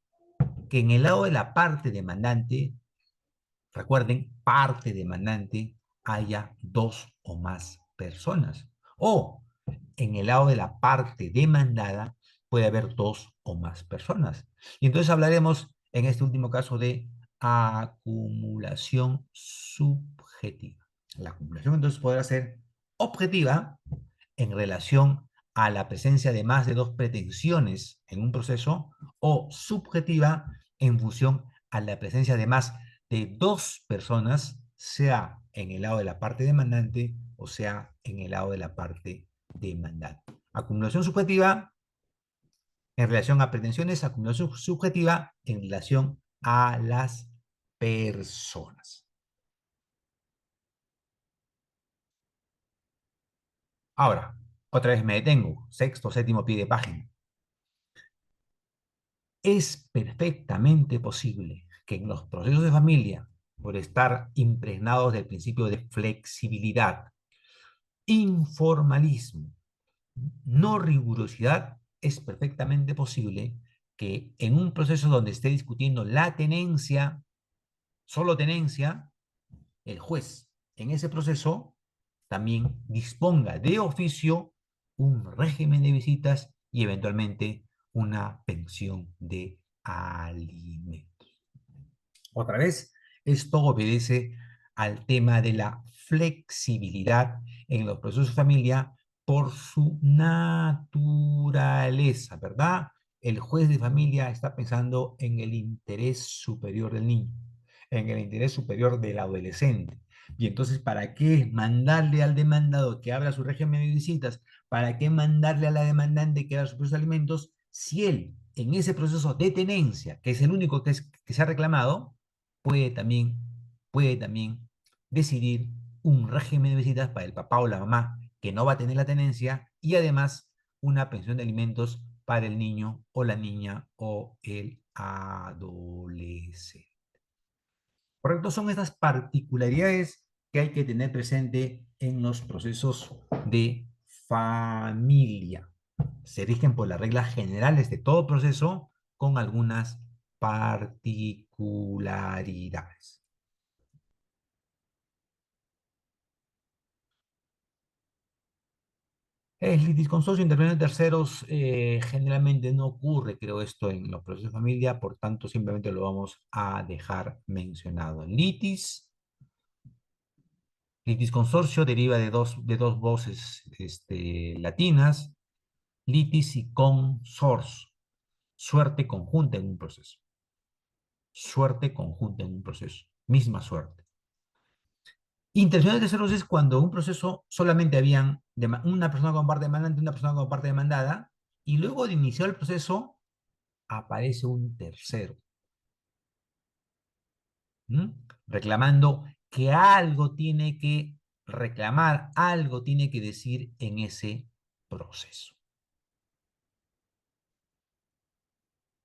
que en el lado de la parte demandante, recuerden, parte demandante, haya dos o más personas. O en el lado de la parte demandada puede haber dos o más personas. Y entonces hablaremos en este último caso de acumulación subjetiva. La acumulación entonces podrá ser objetiva en relación a la presencia de más de dos pretensiones en un proceso o subjetiva en función a la presencia de más de dos personas, sea en el lado de la parte demandante o sea en el lado de la parte demandante. Acumulación subjetiva en relación a pretensiones, acumulación subjetiva en relación a las personas. Ahora, otra vez me detengo, sexto, séptimo pie de página. Es perfectamente posible que en los procesos de familia, por estar impregnados del principio de flexibilidad, informalismo, no rigurosidad, es perfectamente posible que en un proceso donde esté discutiendo la tenencia, solo tenencia, el juez en ese proceso también disponga de oficio un régimen de visitas y eventualmente una pensión de alimentos. Otra vez, esto obedece al tema de la flexibilidad en los procesos de familia por su naturaleza, ¿verdad? El juez de familia está pensando en el interés superior del niño, en el interés superior del adolescente. Y entonces, ¿para qué mandarle al demandado que abra su régimen de visitas? ¿Para qué mandarle a la demandante que abra sus alimentos si él, en ese proceso de tenencia, que es el único que se ha reclamado, puede también, puede también decidir un régimen de visitas para el papá o la mamá que no va a tener la tenencia y además una pensión de alimentos para el niño o la niña o el adolescente? ¿Correcto? Son estas particularidades que hay que tener presente en los procesos de familia. Se rigen por las reglas generales de todo proceso con algunas particularidades. El litisconsorcio intervención de terceros generalmente no ocurre, creo, esto en los procesos de familia, por tanto simplemente lo vamos a dejar mencionado. Litis consorcio deriva de dos voces latinas, litis y consors, suerte conjunta en un proceso. Suerte conjunta en un proceso, misma suerte. Intención de terceros es cuando un proceso solamente habían una persona como parte demandante y una persona como parte demandada, y luego de iniciar el proceso aparece un tercero, ¿m? Reclamando que algo tiene que reclamar, algo tiene que decir en ese proceso.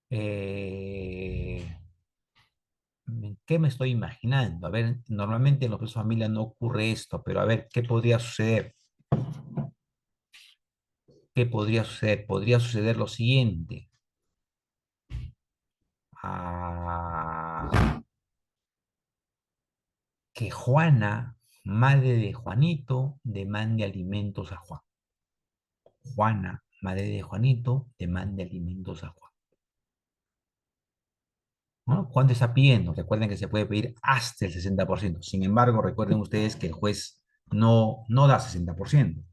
Eh, ¿Qué me estoy imaginando? A ver, normalmente en los procesos de familia no ocurre esto, pero a ver, ¿qué podría suceder? ¿Qué podría suceder? Podría suceder lo siguiente. Ah, que Juana, madre de Juanito, demande alimentos a Juan. Juana, madre de Juanito, demande alimentos a Juan. ¿No? ¿Cuánto está pidiendo? Recuerden que se puede pedir hasta el 60%. Sin embargo, recuerden ustedes que el juez no da 60%.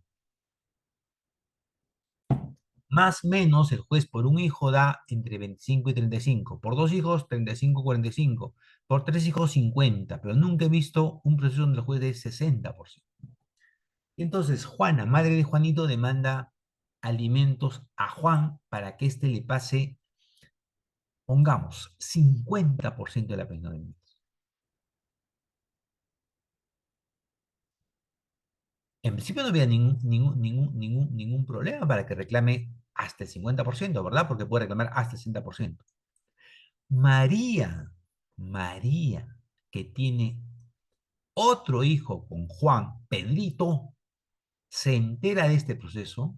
Más o menos el juez por un hijo da entre 25 y 35. Por dos hijos, 35, 45. Por tres hijos, 50. Pero nunca he visto un proceso donde el juez dé 60%. Y entonces Juana, madre de Juanito, demanda alimentos a Juan para que éste le pase, pongamos, 50% de la pensión de alimentos. En principio no había ningún problema para que reclame hasta el 50%, ¿verdad? Porque puede reclamar hasta el 60%. María, que tiene otro hijo con Juan, Pedrito, se entera de este proceso.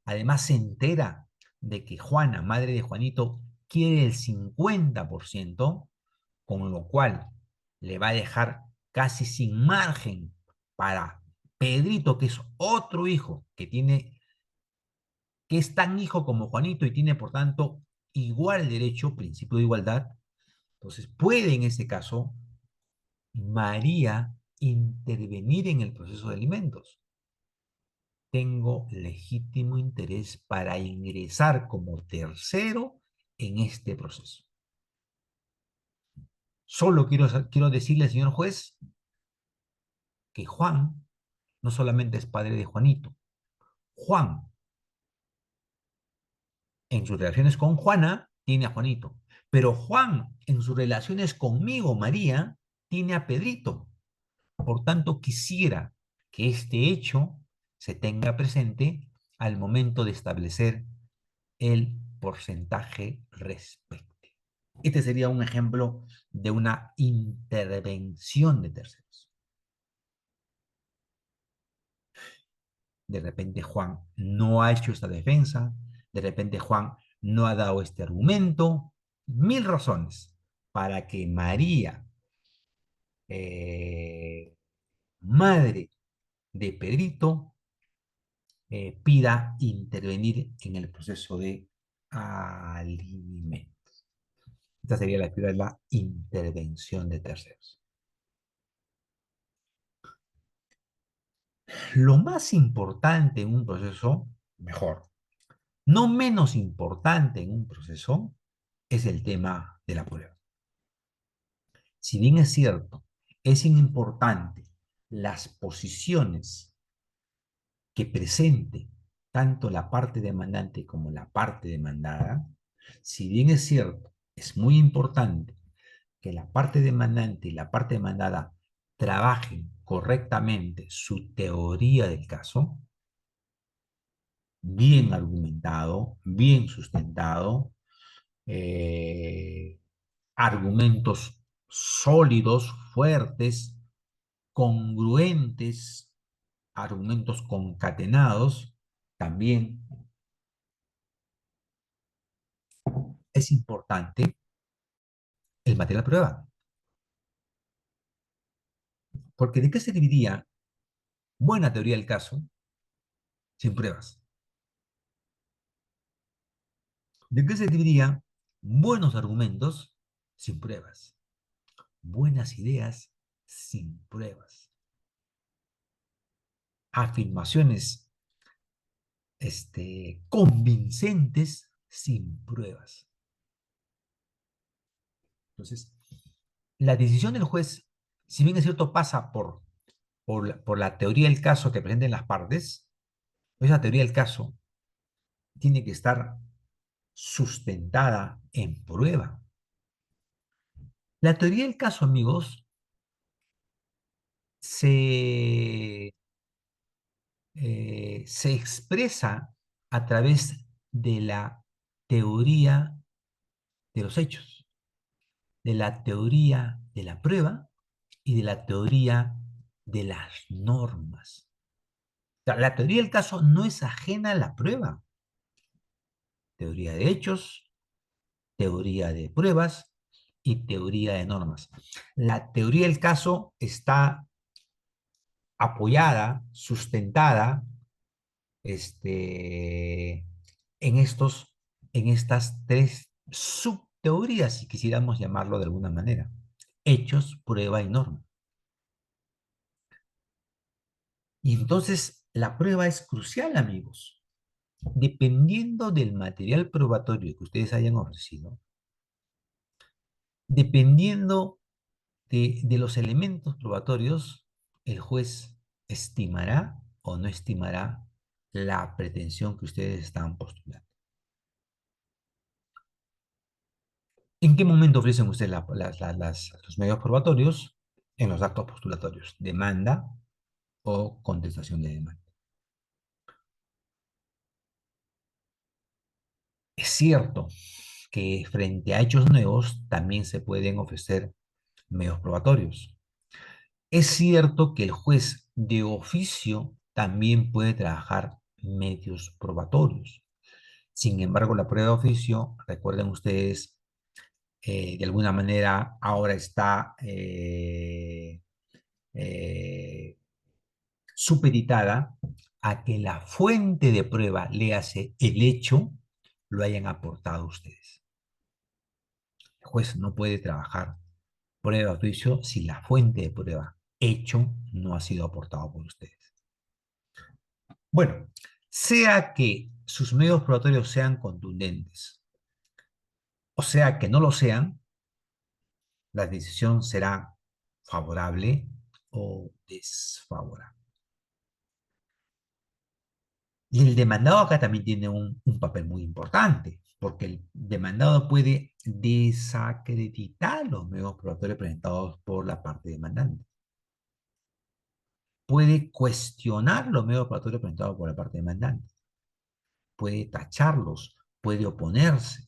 Además, se entera de que Juana, madre de Juanito, quiere el 50%, con lo cual le va a dejar casi sin margen para Pedrito, que es otro hijo que es tan hijo como Juanito y tiene, por tanto, igual derecho, principio de igualdad. Entonces, puede en este caso María intervenir en el proceso de alimentos. Tengo legítimo interés para ingresar como tercero en este proceso. Solo quiero decirle, señor juez, que Juan no solamente es padre de Juanito. Juan, en sus relaciones con Juana, tiene a Juanito. Pero Juan, en sus relaciones conmigo, María, tiene a Pedrito. Por tanto, quisiera que este hecho se tenga presente al momento de establecer el porcentaje respecto. Este sería un ejemplo de una intervención de terceros. De repente Juan no ha hecho esta defensa, de repente Juan no ha dado este argumento, mil razones para que María, madre de Pedrito, pida intervenir en el proceso de alimentos. Esta sería la figura de la intervención de terceros. Lo más importante en un proceso, mejor, no menos importante en un proceso, es el tema de la prueba. Si bien es cierto, es importante las posiciones que presente tanto la parte demandante como la parte demandada, si bien es cierto, es muy importante que la parte demandante y la parte demandada trabajen correctamente su teoría del caso, bien argumentado, bien sustentado, eh, argumentos sólidos, fuertes, congruentes, argumentos concatenados, también es importante el material prueba. Porque ¿de qué serviría buena teoría del caso sin pruebas? ¿De qué serviría buenos argumentos sin pruebas? Buenas ideas sin pruebas. Afirmaciones convincentes sin pruebas. Entonces, la decisión del juez, si bien es cierto, pasa por la teoría del caso que presenten las partes, esa teoría del caso tiene que estar sustentada en prueba. La teoría del caso, amigos, se, se expresa a través de la teoría de los hechos, de la teoría de la prueba y de la teoría de las normas. O sea, la teoría del caso no es ajena a la prueba. Teoría de hechos, teoría de pruebas y teoría de normas. La teoría del caso está apoyada, sustentada, en en estas tres subteorías, si quisiéramos llamarlo de alguna manera. Hechos, prueba y norma. Y entonces la prueba es crucial, amigos. Dependiendo del material probatorio que ustedes hayan ofrecido, dependiendo de los elementos probatorios, el juez estimará o no estimará la pretensión que ustedes están postulando. ¿En qué momento ofrecen ustedes los medios probatorios? En los actos postulatorios, demanda o contestación de demanda. Es cierto que frente a hechos nuevos también se pueden ofrecer medios probatorios. Es cierto que el juez de oficio también puede trabajar medios probatorios. Sin embargo, la prueba de oficio, recuerden ustedes, de alguna manera ahora está eh, supeditada a que la fuente de prueba, léase el hecho, lo hayan aportado ustedes. El juez no puede trabajar prueba a juicio si la fuente de prueba, hecho, no ha sido aportado por ustedes. Bueno, sea que sus medios probatorios sean contundentes, o sea que no lo sean, la decisión será favorable o desfavorable. Y el demandado acá también tiene un papel muy importante, porque el demandado puede desacreditar los medios probatorios presentados por la parte demandante. Puede cuestionar los medios probatorios presentados por la parte demandante. Puede tacharlos, puede oponerse,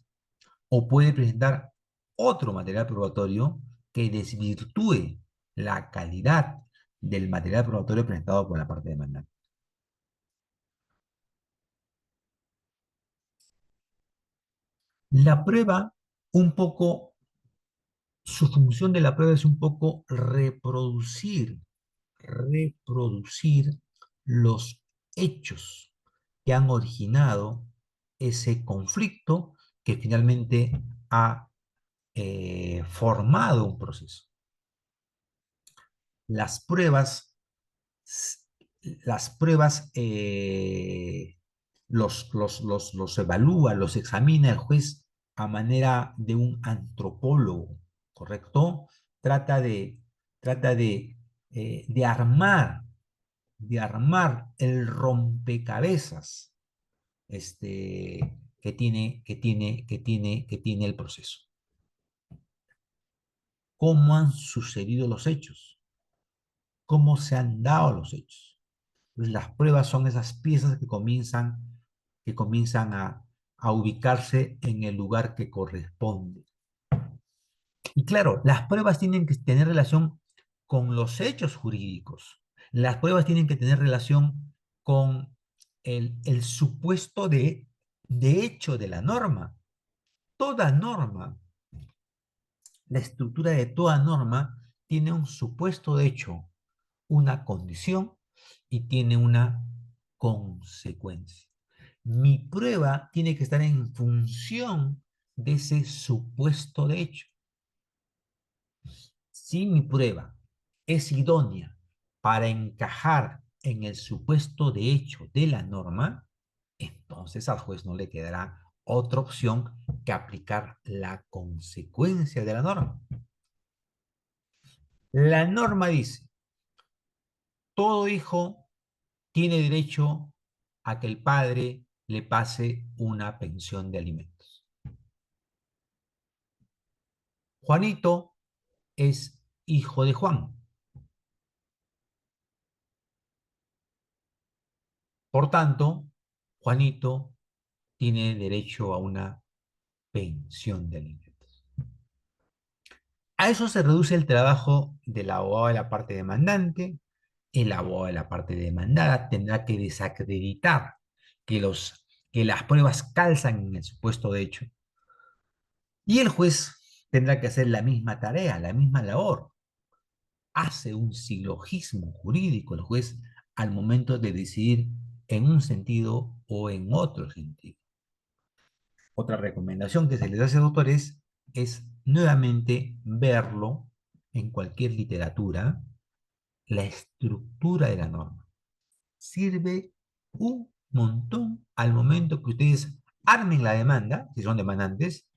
o puede presentar otro material probatorio que desvirtúe la calidad del material probatorio presentado por la parte demandante. La prueba, un poco, su función de la prueba es un poco reproducir los hechos que han originado ese conflicto que finalmente ha formado un proceso. Las pruebas, las pruebas los evalúa, los examina el juez a manera de un antropólogo, ¿correcto? Trata de, trata de armar el rompecabezas que tiene el proceso. ¿Cómo han sucedido los hechos? ¿Cómo se han dado los hechos? Entonces, las pruebas son esas piezas que comienzan a ubicarse en el lugar que corresponde. Y claro, las pruebas tienen que tener relación con los hechos jurídicos. Las pruebas tienen que tener relación con el supuesto de hecho de la norma. Toda norma, la estructura de toda norma tiene un supuesto de hecho, una condición y tiene una consecuencia. Mi prueba tiene que estar en función de ese supuesto de hecho. Si mi prueba es idónea para encajar en el supuesto de hecho de la norma, entonces al juez no le quedará otra opción que aplicar la consecuencia de la norma. La norma dice, todo hijo tiene derecho a que el padre le pase una pensión de alimentos. Juanito es hijo de Juan. Por tanto, Juanito tiene derecho a una pensión de alimentos. A eso se reduce el trabajo del abogado de la parte demandante. El abogado de la parte demandada tendrá que desacreditar que, que las pruebas calzan en el supuesto de hecho. Y el juez tendrá que hacer la misma tarea, la misma labor. Hace un silogismo jurídico el juez al momento de decidir en un sentido o en otro sentido. Otra recomendación que se les hace a autores es nuevamente verlo en cualquier literatura, la estructura de la norma. Sirve un montón al momento que ustedes armen la demanda, si son demandantes,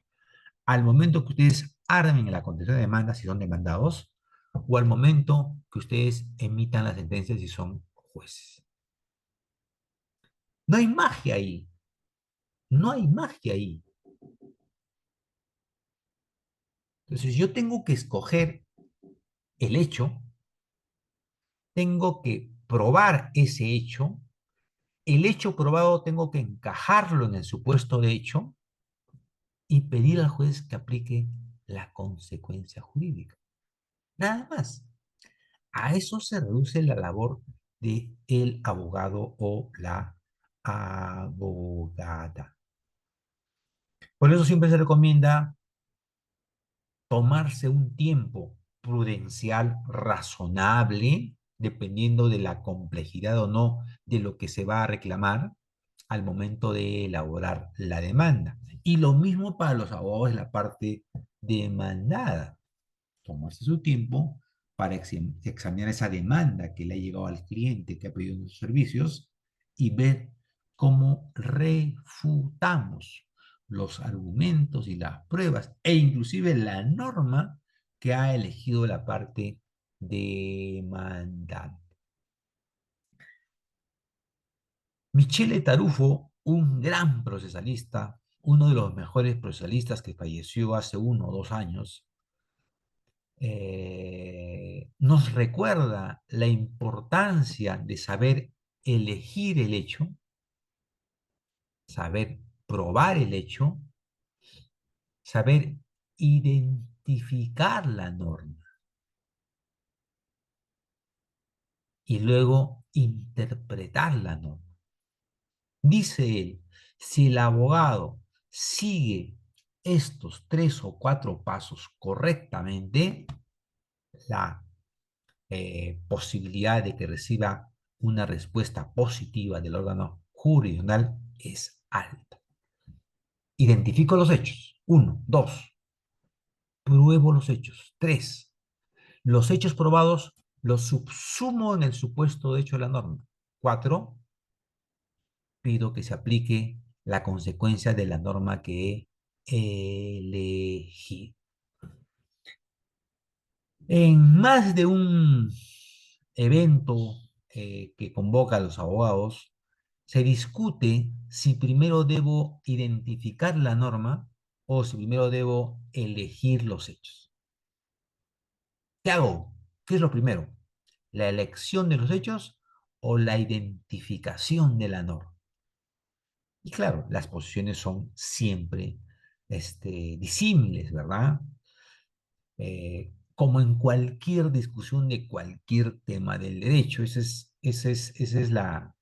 al momento que ustedes armen la contención de demanda, si son demandados, o al momento que ustedes emitan la sentencia, si son jueces. No hay magia ahí. No hay magia ahí. Entonces yo tengo que escoger el hecho, tengo que probar ese hecho, el hecho probado tengo que encajarlo en el supuesto de hecho y pedir al juez que aplique la consecuencia jurídica. Nada más. A eso se reduce la labor del abogado o la abogada. Por eso siempre se recomienda tomarse un tiempo prudencial razonable, dependiendo de la complejidad o no de lo que se va a reclamar al momento de elaborar la demanda. Y lo mismo para los abogados de la parte demandada. Tomarse su tiempo para examinar esa demanda que le ha llegado al cliente que ha pedido nuestros servicios y ver cómo refutamos los argumentos y las pruebas e inclusive la norma que ha elegido la parte demandante. Michele Tarufo, un gran procesalista, uno de los mejores procesalistas que falleció hace 1 o 2 años, nos recuerda la importancia de saber elegir el hecho, saber probar el hecho, saber identificar la norma y luego interpretar la norma. Dice él, si el abogado sigue estos 3 o 4 pasos correctamente, la posibilidad de que reciba una respuesta positiva del órgano jurisdiccional es alta. Identifico los hechos. 1, 2. Pruebo los hechos. 3. Los hechos probados los subsumo en el supuesto de hecho de la norma. 4. Pido que se aplique la consecuencia de la norma que he elegido. En más de un evento que convoca a los abogados, se discute si primero debo identificar la norma o si primero debo elegir los hechos. ¿Qué hago? ¿Qué es lo primero? ¿La elección de los hechos o la identificación de la norma? Y claro, las posiciones son siempre disímiles, ¿verdad? Como en cualquier discusión de cualquier tema del derecho. Esa es la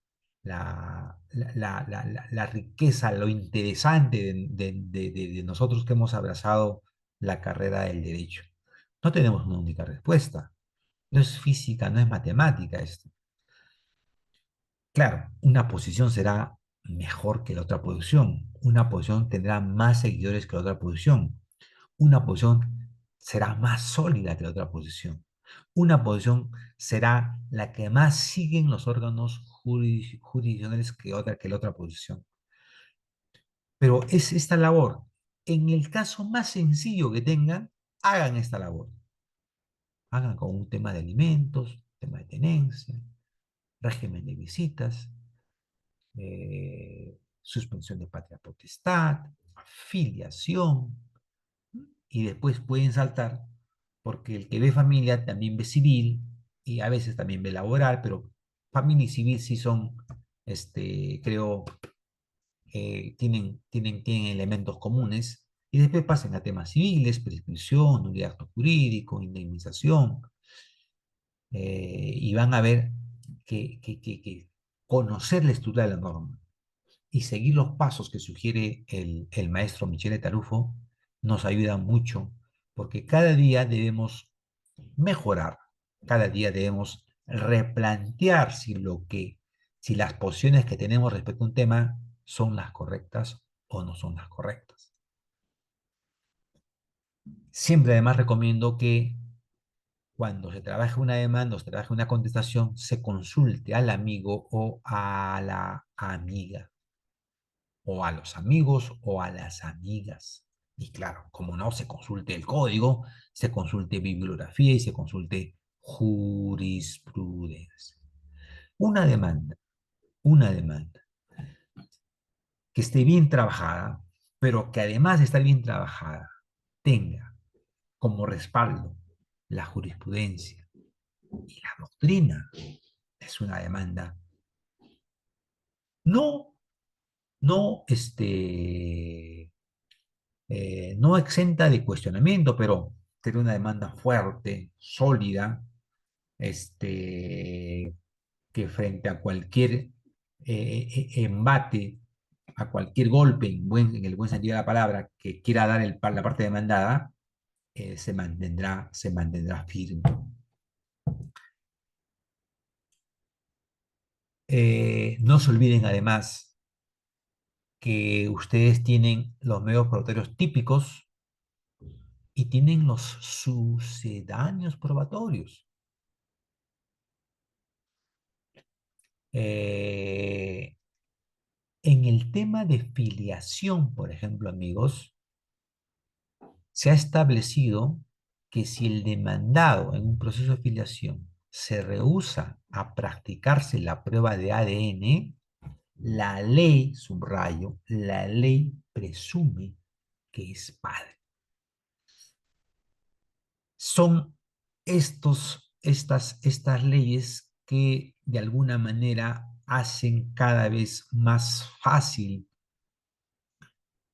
riqueza, lo interesante de nosotros que hemos abrazado la carrera del derecho. No tenemos una única respuesta. No es física, no es matemática esto. Claro, una posición será mejor que la otra posición. Una posición tendrá más seguidores que la otra posición. Una posición será más sólida que la otra posición. Una posición será la que más siguen los órganos jurisdiccionales que la otra posición. Pero es esta labor. En el caso más sencillo que tengan, hagan esta labor. Hagan con un tema de alimentos, tema de tenencia, régimen de visitas, suspensión de patria potestad, filiación, y después pueden saltar, porque el que ve familia también ve civil y a veces también ve laboral, pero familia y civil sí son, creo, tienen elementos comunes. Y después pasen a temas civiles, prescripción, nulidad de acto jurídico, indemnización, y van a ver que conocer la estructura de la norma y seguir los pasos que sugiere el maestro Michele Tarufo nos ayuda mucho, porque cada día debemos mejorar, cada día debemos replantear si las posiciones que tenemos respecto a un tema son las correctas o no son las correctas. Siempre además recomiendo que cuando se trabaje una demanda o se trabaje una contestación, se consulte al amigo o a la amiga, o a los amigos o a las amigas. Y claro, como no se consulte el código, se consulte bibliografía y se consulte jurisprudencia. Una demanda, una demanda que esté bien trabajada, pero que además de estar bien trabajada, tenga como respaldo la jurisprudencia y la doctrina, es una demanda no, no, no exenta de cuestionamiento, pero tiene una demanda fuerte, sólida, este, que frente a cualquier embate, a cualquier golpe, en el buen sentido de la palabra, que quiera dar la parte demandada, se mantendrá firme. No se olviden además que ustedes tienen los medios probatorios típicos y tienen los sucedáneos probatorios. Eh, en el tema de filiación, por ejemplo, amigos, se ha establecido que si el demandado en un proceso de filiación se rehúsa a practicarse la prueba de ADN, la ley, subrayo, la ley presume que es padre. Son estas leyes que de alguna manera hacen cada vez más fácil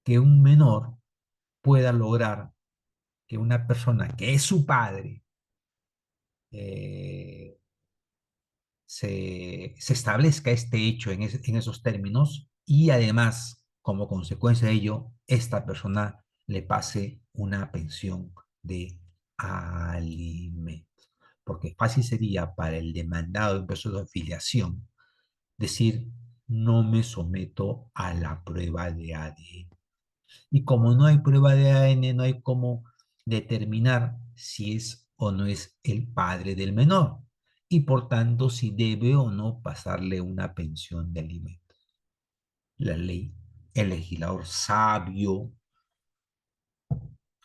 que un menor pueda lograr que una persona que es su padre eh, se establezca este hecho en esos términos y además, como consecuencia de ello, esta persona le pase una pensión de alimentos. Porque fácil sería para el demandado en proceso de filiación decir, no me someto a la prueba de ADN. Y como no hay prueba de ADN, no hay cómo determinar si es o no es el padre del menor. Y por tanto, si debe o no pasarle una pensión de alimentos. La ley, el legislador sabio,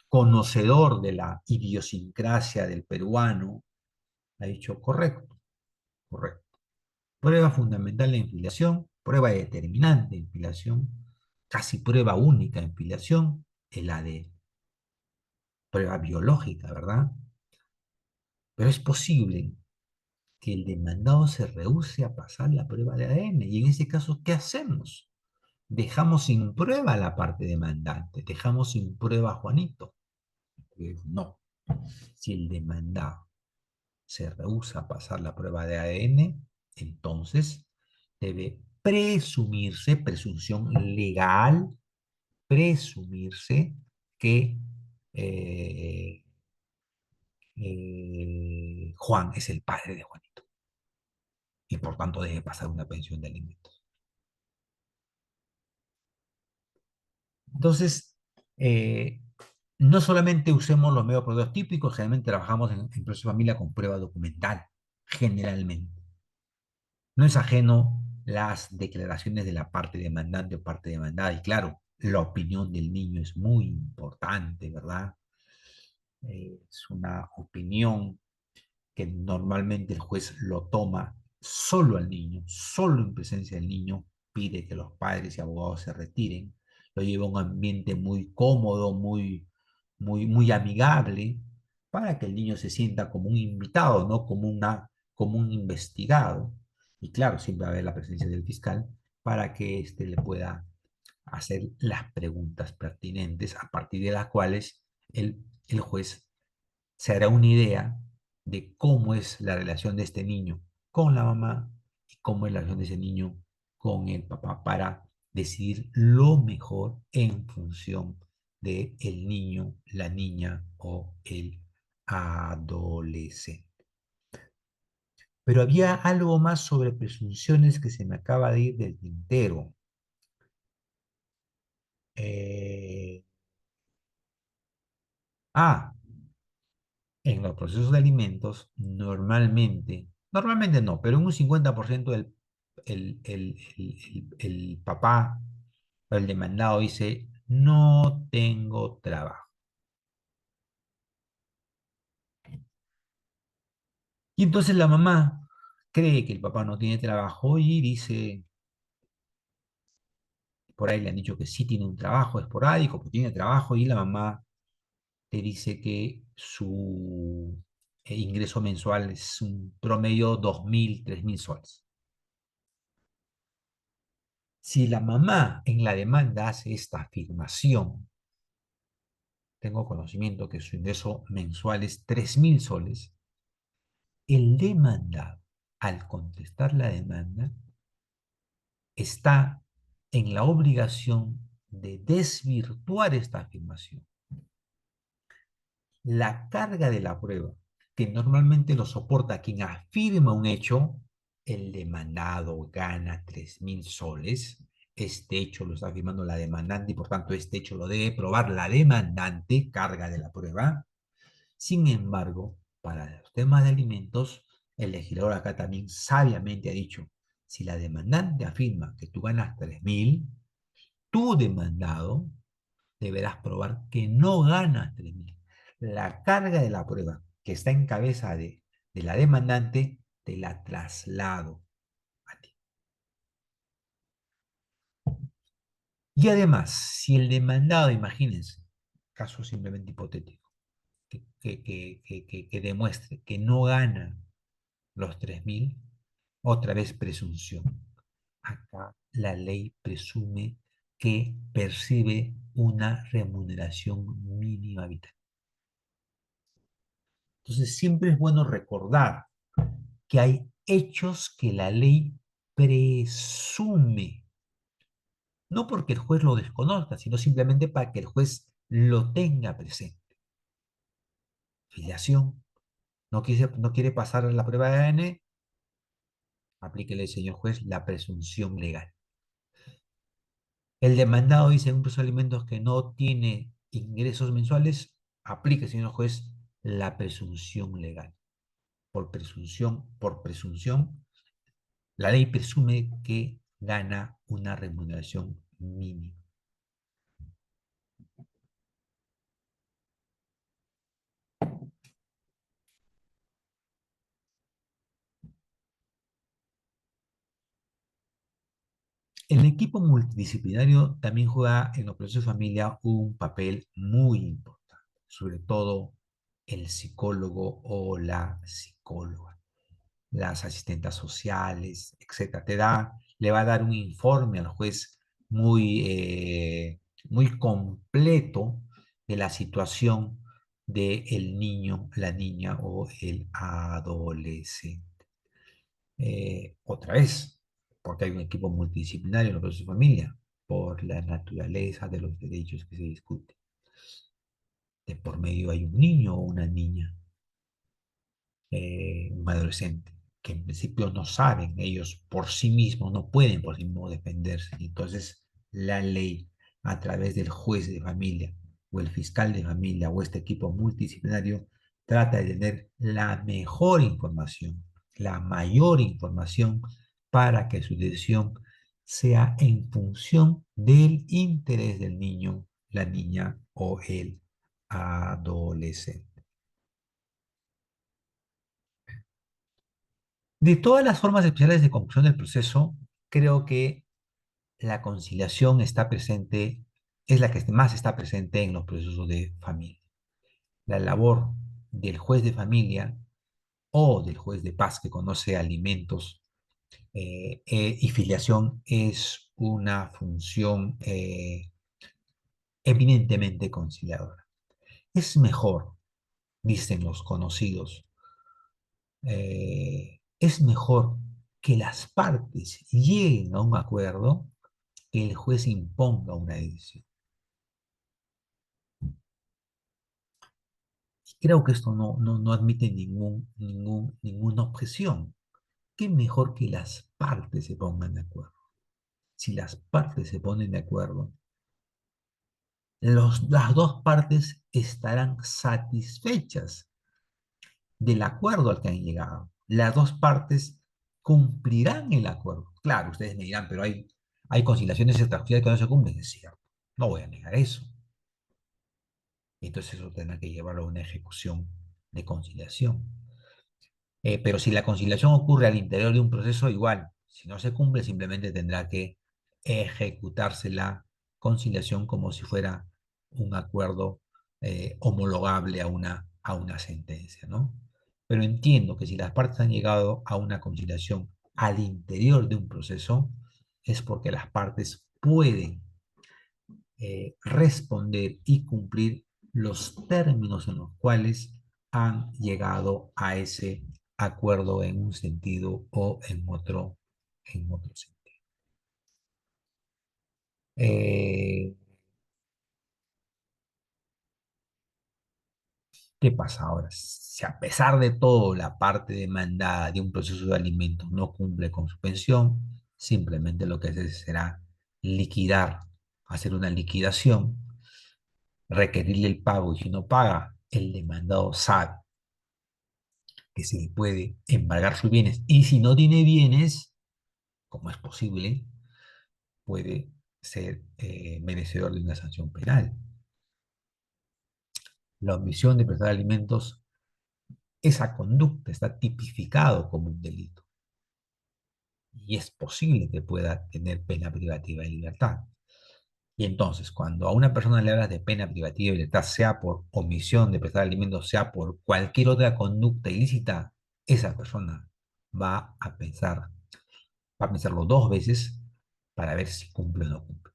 conocedor de la idiosincrasia del peruano, ha dicho correcto, correcto. Prueba fundamental en filiación, prueba determinante en filiación, casi prueba única en filiación, el ADN. Prueba biológica, ¿verdad? Pero es posible que el demandado se rehúse a pasar la prueba de ADN. Y en ese caso, ¿qué hacemos? Dejamos sin prueba a la parte demandante, dejamos sin prueba a Juanito. No, si el demandado se rehúsa a pasar la prueba de ADN, entonces debe presumirse, presunción legal, presumirse que Juan es el padre de Juanito y por tanto debe pasar una pensión de alimentos. Entonces, eh, no solamente usemos los medios procesos típicos, generalmente trabajamos en proceso de familia con prueba documental, generalmente. No es ajeno las declaraciones de la parte demandante o parte demandada, y claro, la opinión del niño es muy importante, ¿verdad? Es una opinión que normalmente el juez lo toma solo al niño, solo en presencia del niño, pide que los padres y abogados se retiren, lo lleva a un ambiente muy cómodo, muy amigable, para que el niño se sienta como un invitado, no como un investigado. Y claro, siempre va a haber la presencia del fiscal para que éste le pueda hacer las preguntas pertinentes a partir de las cuales el juez se hará una idea de cómo es la relación de este niño con la mamá y cómo es la relación de ese niño con el papá para decidir lo mejor en función de el niño, la niña o el adolescente. Pero había algo más sobre presunciones que se me acaba de ir del tintero. Eh, ah, En los procesos de alimentos, normalmente no, pero en un 50% el papá o el demandado dice, no tengo trabajo. Y entonces la mamá cree que el papá no tiene trabajo y dice, por ahí le han dicho que sí tiene un trabajo esporádico, que tiene trabajo, y la mamá te dice que su ingreso mensual es un promedio 2.000, 3.000 soles. Si la mamá en la demanda hace esta afirmación, tengo conocimiento que su ingreso mensual es 3.000 soles, el demandado, al contestar la demanda, está en la obligación de desvirtuar esta afirmación. La carga de la prueba, que normalmente lo soporta quien afirma un hecho, el demandado gana 3.000 soles, este hecho lo está afirmando la demandante y por tanto este hecho lo debe probar la demandante, carga de la prueba. Sin embargo, para los temas de alimentos, el legislador acá también sabiamente ha dicho, si la demandante afirma que tú ganas 3.000, tú demandado deberás probar que no ganas 3.000. La carga de la prueba que está en cabeza de la demandante, te la traslado a ti. Y además, si el demandado, imagínense, caso simplemente hipotético, que demuestre que no gana los 3.000, otra vez presunción. Acá la ley presume que percibe una remuneración mínima vital. Entonces, siempre es bueno recordar que hay hechos que la ley presume, no porque el juez lo desconozca, sino simplemente para que el juez lo tenga presente. Filiación, no quiere pasar la prueba de ADN, aplíquele, señor juez, la presunción legal. El demandado dice en un proceso de alimentos que no tiene ingresos mensuales, aplique, señor juez, la presunción legal. Por presunción, la ley presume que gana una remuneración mínima. El equipo multidisciplinario también juega en los procesos de familia un papel muy importante, sobre todo el psicólogo o la psicóloga, las asistentes sociales, etcétera. Le va a dar un informe al juez muy completo de la situación del niño, la niña o el adolescente. Otra vez, porque hay un equipo multidisciplinario en los procesos de familia, por la naturaleza de los derechos que se discuten. De por medio hay un niño o una niña, un adolescente, que en principio no saben, ellos por sí mismos, no pueden por sí mismos defenderse. Entonces, la ley, a través del juez de familia, o el fiscal de familia, o este equipo multidisciplinario, trata de tener la mejor información, la mayor información, para que su decisión sea en función del interés del niño, la niña o el adolescente. De todas las formas especiales de conclusión del proceso, creo que la conciliación está presente, es la que más está presente en los procesos de familia. La labor del juez de familia o del juez de paz que conoce alimentos y filiación es una función eminentemente conciliadora. Es mejor, dicen los conocidos, es mejor que las partes lleguen a un acuerdo que el juez imponga una decisión. Y creo que esto no admite ninguna objeción. ¿Qué mejor que las partes se pongan de acuerdo? Si las partes se ponen de acuerdo, las dos partes estarán satisfechas del acuerdo al que han llegado. Las dos partes cumplirán el acuerdo. Claro, ustedes me dirán, pero hay conciliaciones extrajudiciales que no se cumplen. Es cierto, no voy a negar eso. Entonces eso tendrá que llevarlo a una ejecución de conciliación. Pero si la conciliación ocurre al interior de un proceso, igual, si no se cumple, simplemente tendrá que ejecutarse la conciliación como si fuera un acuerdo homologable a una sentencia, ¿no? Pero entiendo que si las partes han llegado a una conciliación al interior de un proceso, es porque las partes pueden responder y cumplir los términos en los cuales han llegado a ese acuerdo en un sentido o en otro sentido. Eh, ¿Qué pasa ahora? Si a pesar de todo la parte demandada de un proceso de alimentos no cumple con su pensión, simplemente lo que hace será liquidar, hacer una liquidación, requerirle el pago y si no paga, el demandado sabe que se le puede embargar sus bienes y si no tiene bienes, como es posible, puede ser merecedor de una sanción penal. La omisión de prestar alimentos, esa conducta está tipificado como un delito y es posible que pueda tener pena privativa de libertad. Y entonces, cuando a una persona le hablas de pena privativa de libertad, sea por omisión de prestar alimentos, sea por cualquier otra conducta ilícita, esa persona va a pensar, va a pensarlo dos veces para ver si cumple o no cumple.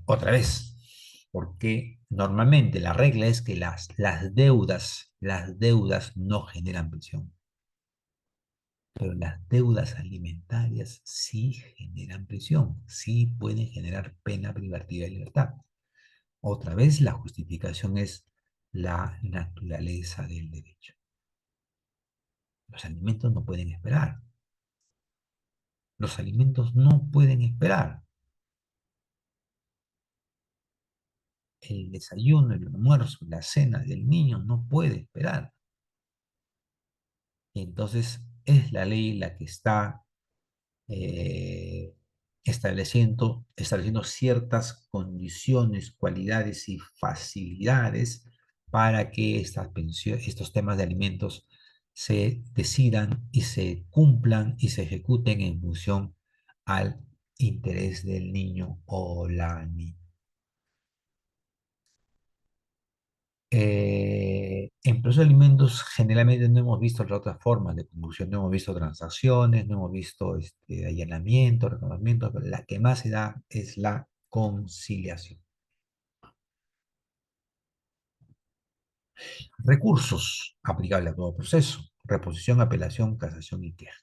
Otra vez, porque normalmente la regla es que las deudas no generan prisión, pero las deudas alimentarias sí generan prisión, sí pueden generar pena privativa de libertad. Otra vez, la justificación es la naturaleza del derecho. Los alimentos no pueden esperar. Los alimentos no pueden esperar. El desayuno, el almuerzo, la cena del niño no puede esperar. Y entonces es la ley la que está eh, estableciendo ciertas condiciones, cualidades y facilidades para que estos temas de alimentos se decidan y se cumplan y se ejecuten en función al interés del niño o la niña. En proceso de alimentos generalmente no hemos visto las otras formas de conducción, no hemos visto transacciones, no hemos visto allanamiento, reconocimiento, pero la que más se da es la conciliación. Recursos aplicables a todo proceso, reposición, apelación, casación y queja.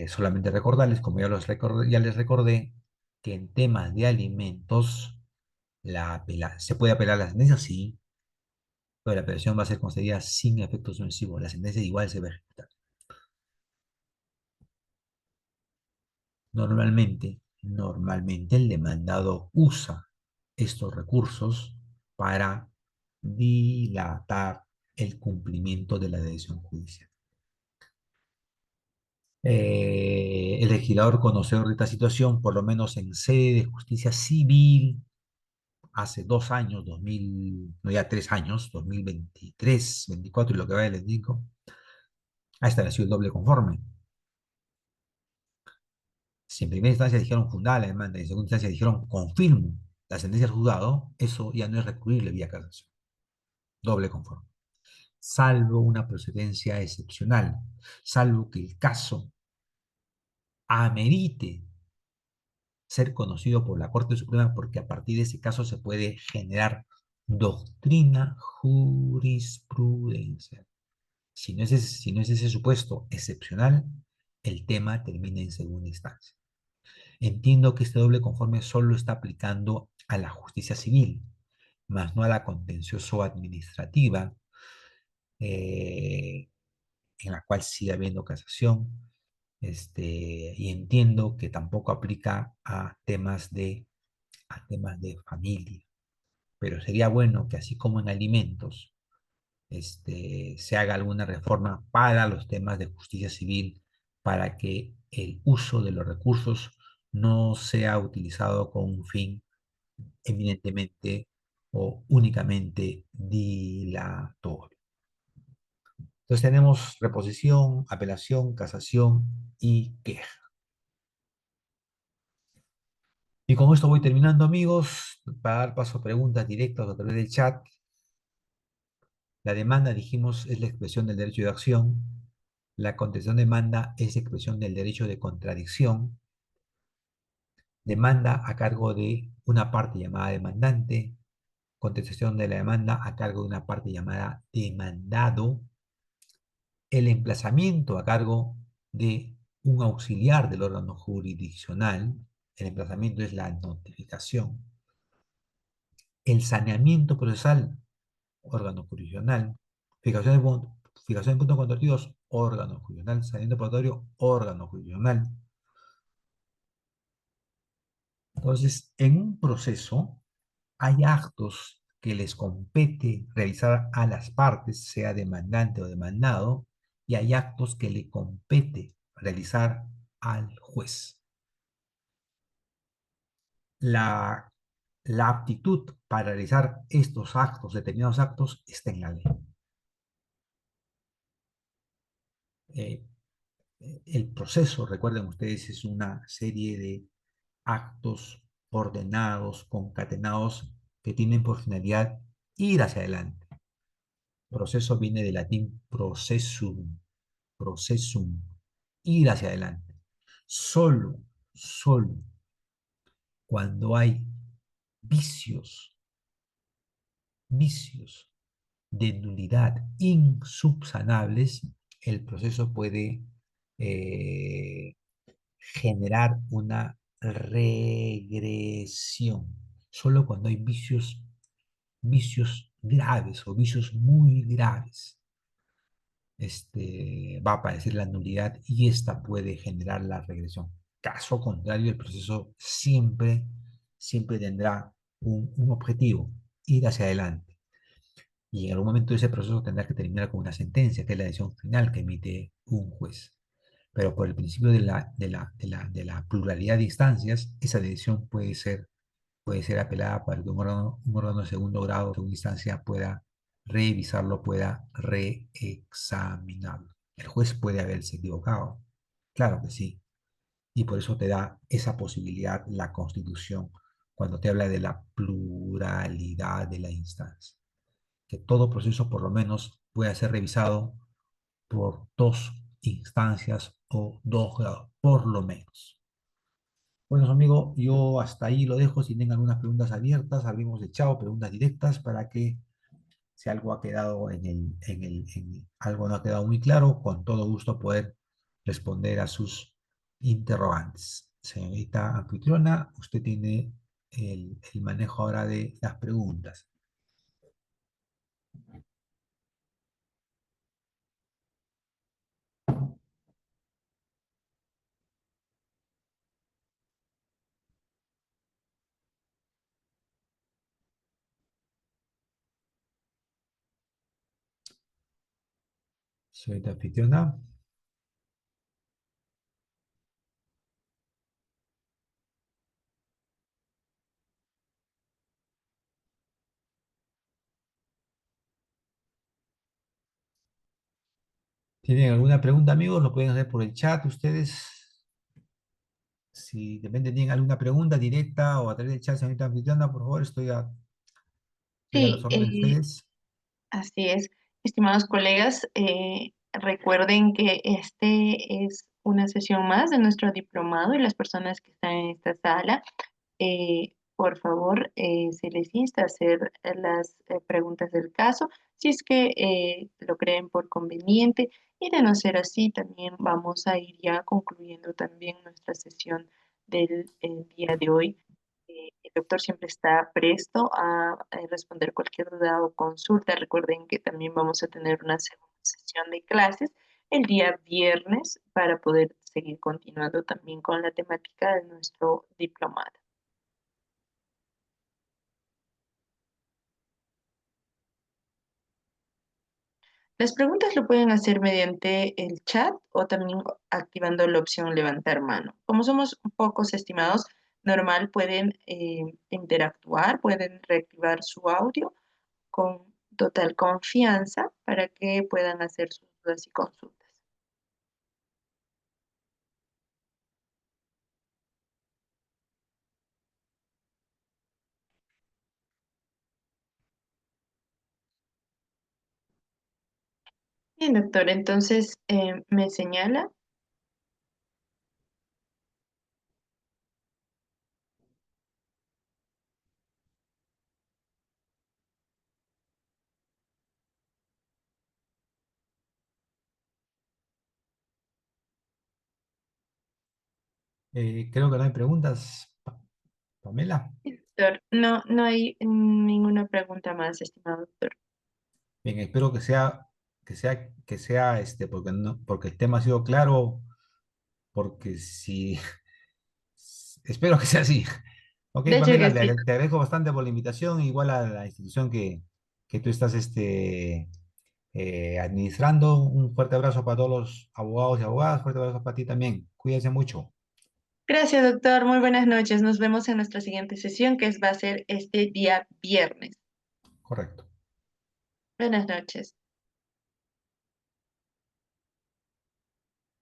Solamente recordarles, como ya les recordé, que en temas de alimentos se puede apelar a la sentencia, sí, pero la apelación va a ser concedida sin efectos suspensivos. La sentencia igual se va a ejecutar. Normalmente el demandado usa estos recursos para dilatar el cumplimiento de la decisión judicial. El legislador conocedor de esta situación, por lo menos en sede de justicia civil, hace 2 años, no ya 3 años, 2023, 24 y lo que va del indico, ha establecido el doble conforme. Si en primera instancia dijeron fundada la demanda y en segunda instancia dijeron confirmo la sentencia del juzgado, eso ya no es recurrible vía casación. Doble conforme. Salvo una procedencia excepcional, salvo que el caso amerite ser conocido por la Corte Suprema, porque a partir de ese caso se puede generar doctrina jurisprudencia. Si no es ese supuesto excepcional, el tema termina en segunda instancia. Entiendo que este doble conforme solo está aplicando a la justicia civil, más no a la contencioso administrativa, eh, en la cual sigue habiendo casación, y entiendo que tampoco aplica a temas de familia. Pero sería bueno que así como en alimentos, se haga alguna reforma para los temas de justicia civil, para que el uso de los recursos no sea utilizado con un fin eminentemente o únicamente dilatorio. Entonces tenemos reposición, apelación, casación y queja. Y con esto voy terminando, amigos, para dar paso a preguntas directas a través del chat. La demanda, dijimos, es la expresión del derecho de acción. La contestación de demanda es la expresión del derecho de contradicción. Demanda a cargo de una parte llamada demandante. Contestación de la demanda a cargo de una parte llamada demandado. El emplazamiento a cargo de un auxiliar del órgano jurisdiccional. El emplazamiento es la notificación. El saneamiento procesal, órgano jurisdiccional. Fijación de puntos contractivos, órgano jurisdiccional. Saneamiento probatorio, órgano jurisdiccional. Entonces, en un proceso hay actos que les compete realizar a las partes, sea demandante o demandado, y hay actos que le compete realizar al juez. La, la aptitud para realizar estos actos, determinados actos, está en la ley. Eh, el proceso, recuerden ustedes, es una serie de actos ordenados, concatenados, que tienen por finalidad ir hacia adelante. Proceso viene del latín processum, ir hacia adelante. Solo cuando hay vicios, vicios de nulidad insubsanables, el proceso puede eh, generar una regresión. Solo cuando hay vicios graves o vicios muy graves, va a aparecer la nulidad y esta puede generar la regresión. Caso contrario, el proceso siempre tendrá un objetivo, ir hacia adelante. Y en algún momento ese proceso tendrá que terminar con una sentencia, que es la decisión final que emite un juez. Pero por el principio de la pluralidad de instancias, esa decisión puede ser apelada para que un órgano de segundo grado, de segunda instancia, pueda revisarlo, pueda reexaminarlo. El juez puede haberse equivocado, claro que sí, y por eso te da esa posibilidad la Constitución cuando te habla de la pluralidad de la instancia, que todo proceso por lo menos pueda ser revisado por dos instancias o dos grados, por lo menos. Bueno, amigo, yo hasta ahí lo dejo. Si tienen algunas preguntas abiertas, abrimos de chao, preguntas directas para que si algo ha quedado algo no ha quedado muy claro, con todo gusto poder responder a sus interrogantes. Señorita anfitriona, usted tiene el manejo ahora de las preguntas. Señorita anfitriona, ¿tienen alguna pregunta, amigos? Lo pueden hacer por el chat ustedes. Si de repente tienen alguna pregunta directa o a través del chat, señorita anfitriona, por favor, estoy a las Sí, órdenes de ustedes. así es. Estimados colegas, recuerden que este es una sesión más de nuestro diplomado y las personas que están en esta sala, por favor, se les insta a hacer las preguntas del caso, si es que lo creen por conveniente, y de no ser así, también vamos a ir ya concluyendo también nuestra sesión del día de hoy. El doctor siempre está presto a responder cualquier duda o consulta. Recuerden que también vamos a tener una segunda sesión de clases el día viernes para poder seguir continuando también con la temática de nuestro diplomado. Las preguntas lo pueden hacer mediante el chat o también activando la opción levantar mano. Como somos pocos estimados, normal pueden interactuar, pueden reactivar su audio con total confianza para que puedan hacer sus dudas y consultas. Bien, doctor, entonces me señala. Creo que no hay preguntas, Pamela. Doctor, no, no hay ninguna pregunta más, estimado doctor. Bien, espero que sea, porque no, porque el tema ha sido claro, porque si, espero que sea así. Ok, De hecho Pamela, que sí. te agradezco bastante por la invitación, igual a la institución que tú estás administrando. Un fuerte abrazo para todos los abogados y abogadas, fuerte abrazo para ti también. Cuídense mucho. Gracias, doctor. Muy buenas noches. Nos vemos en nuestra siguiente sesión, va a ser este día viernes. Correcto. Buenas noches.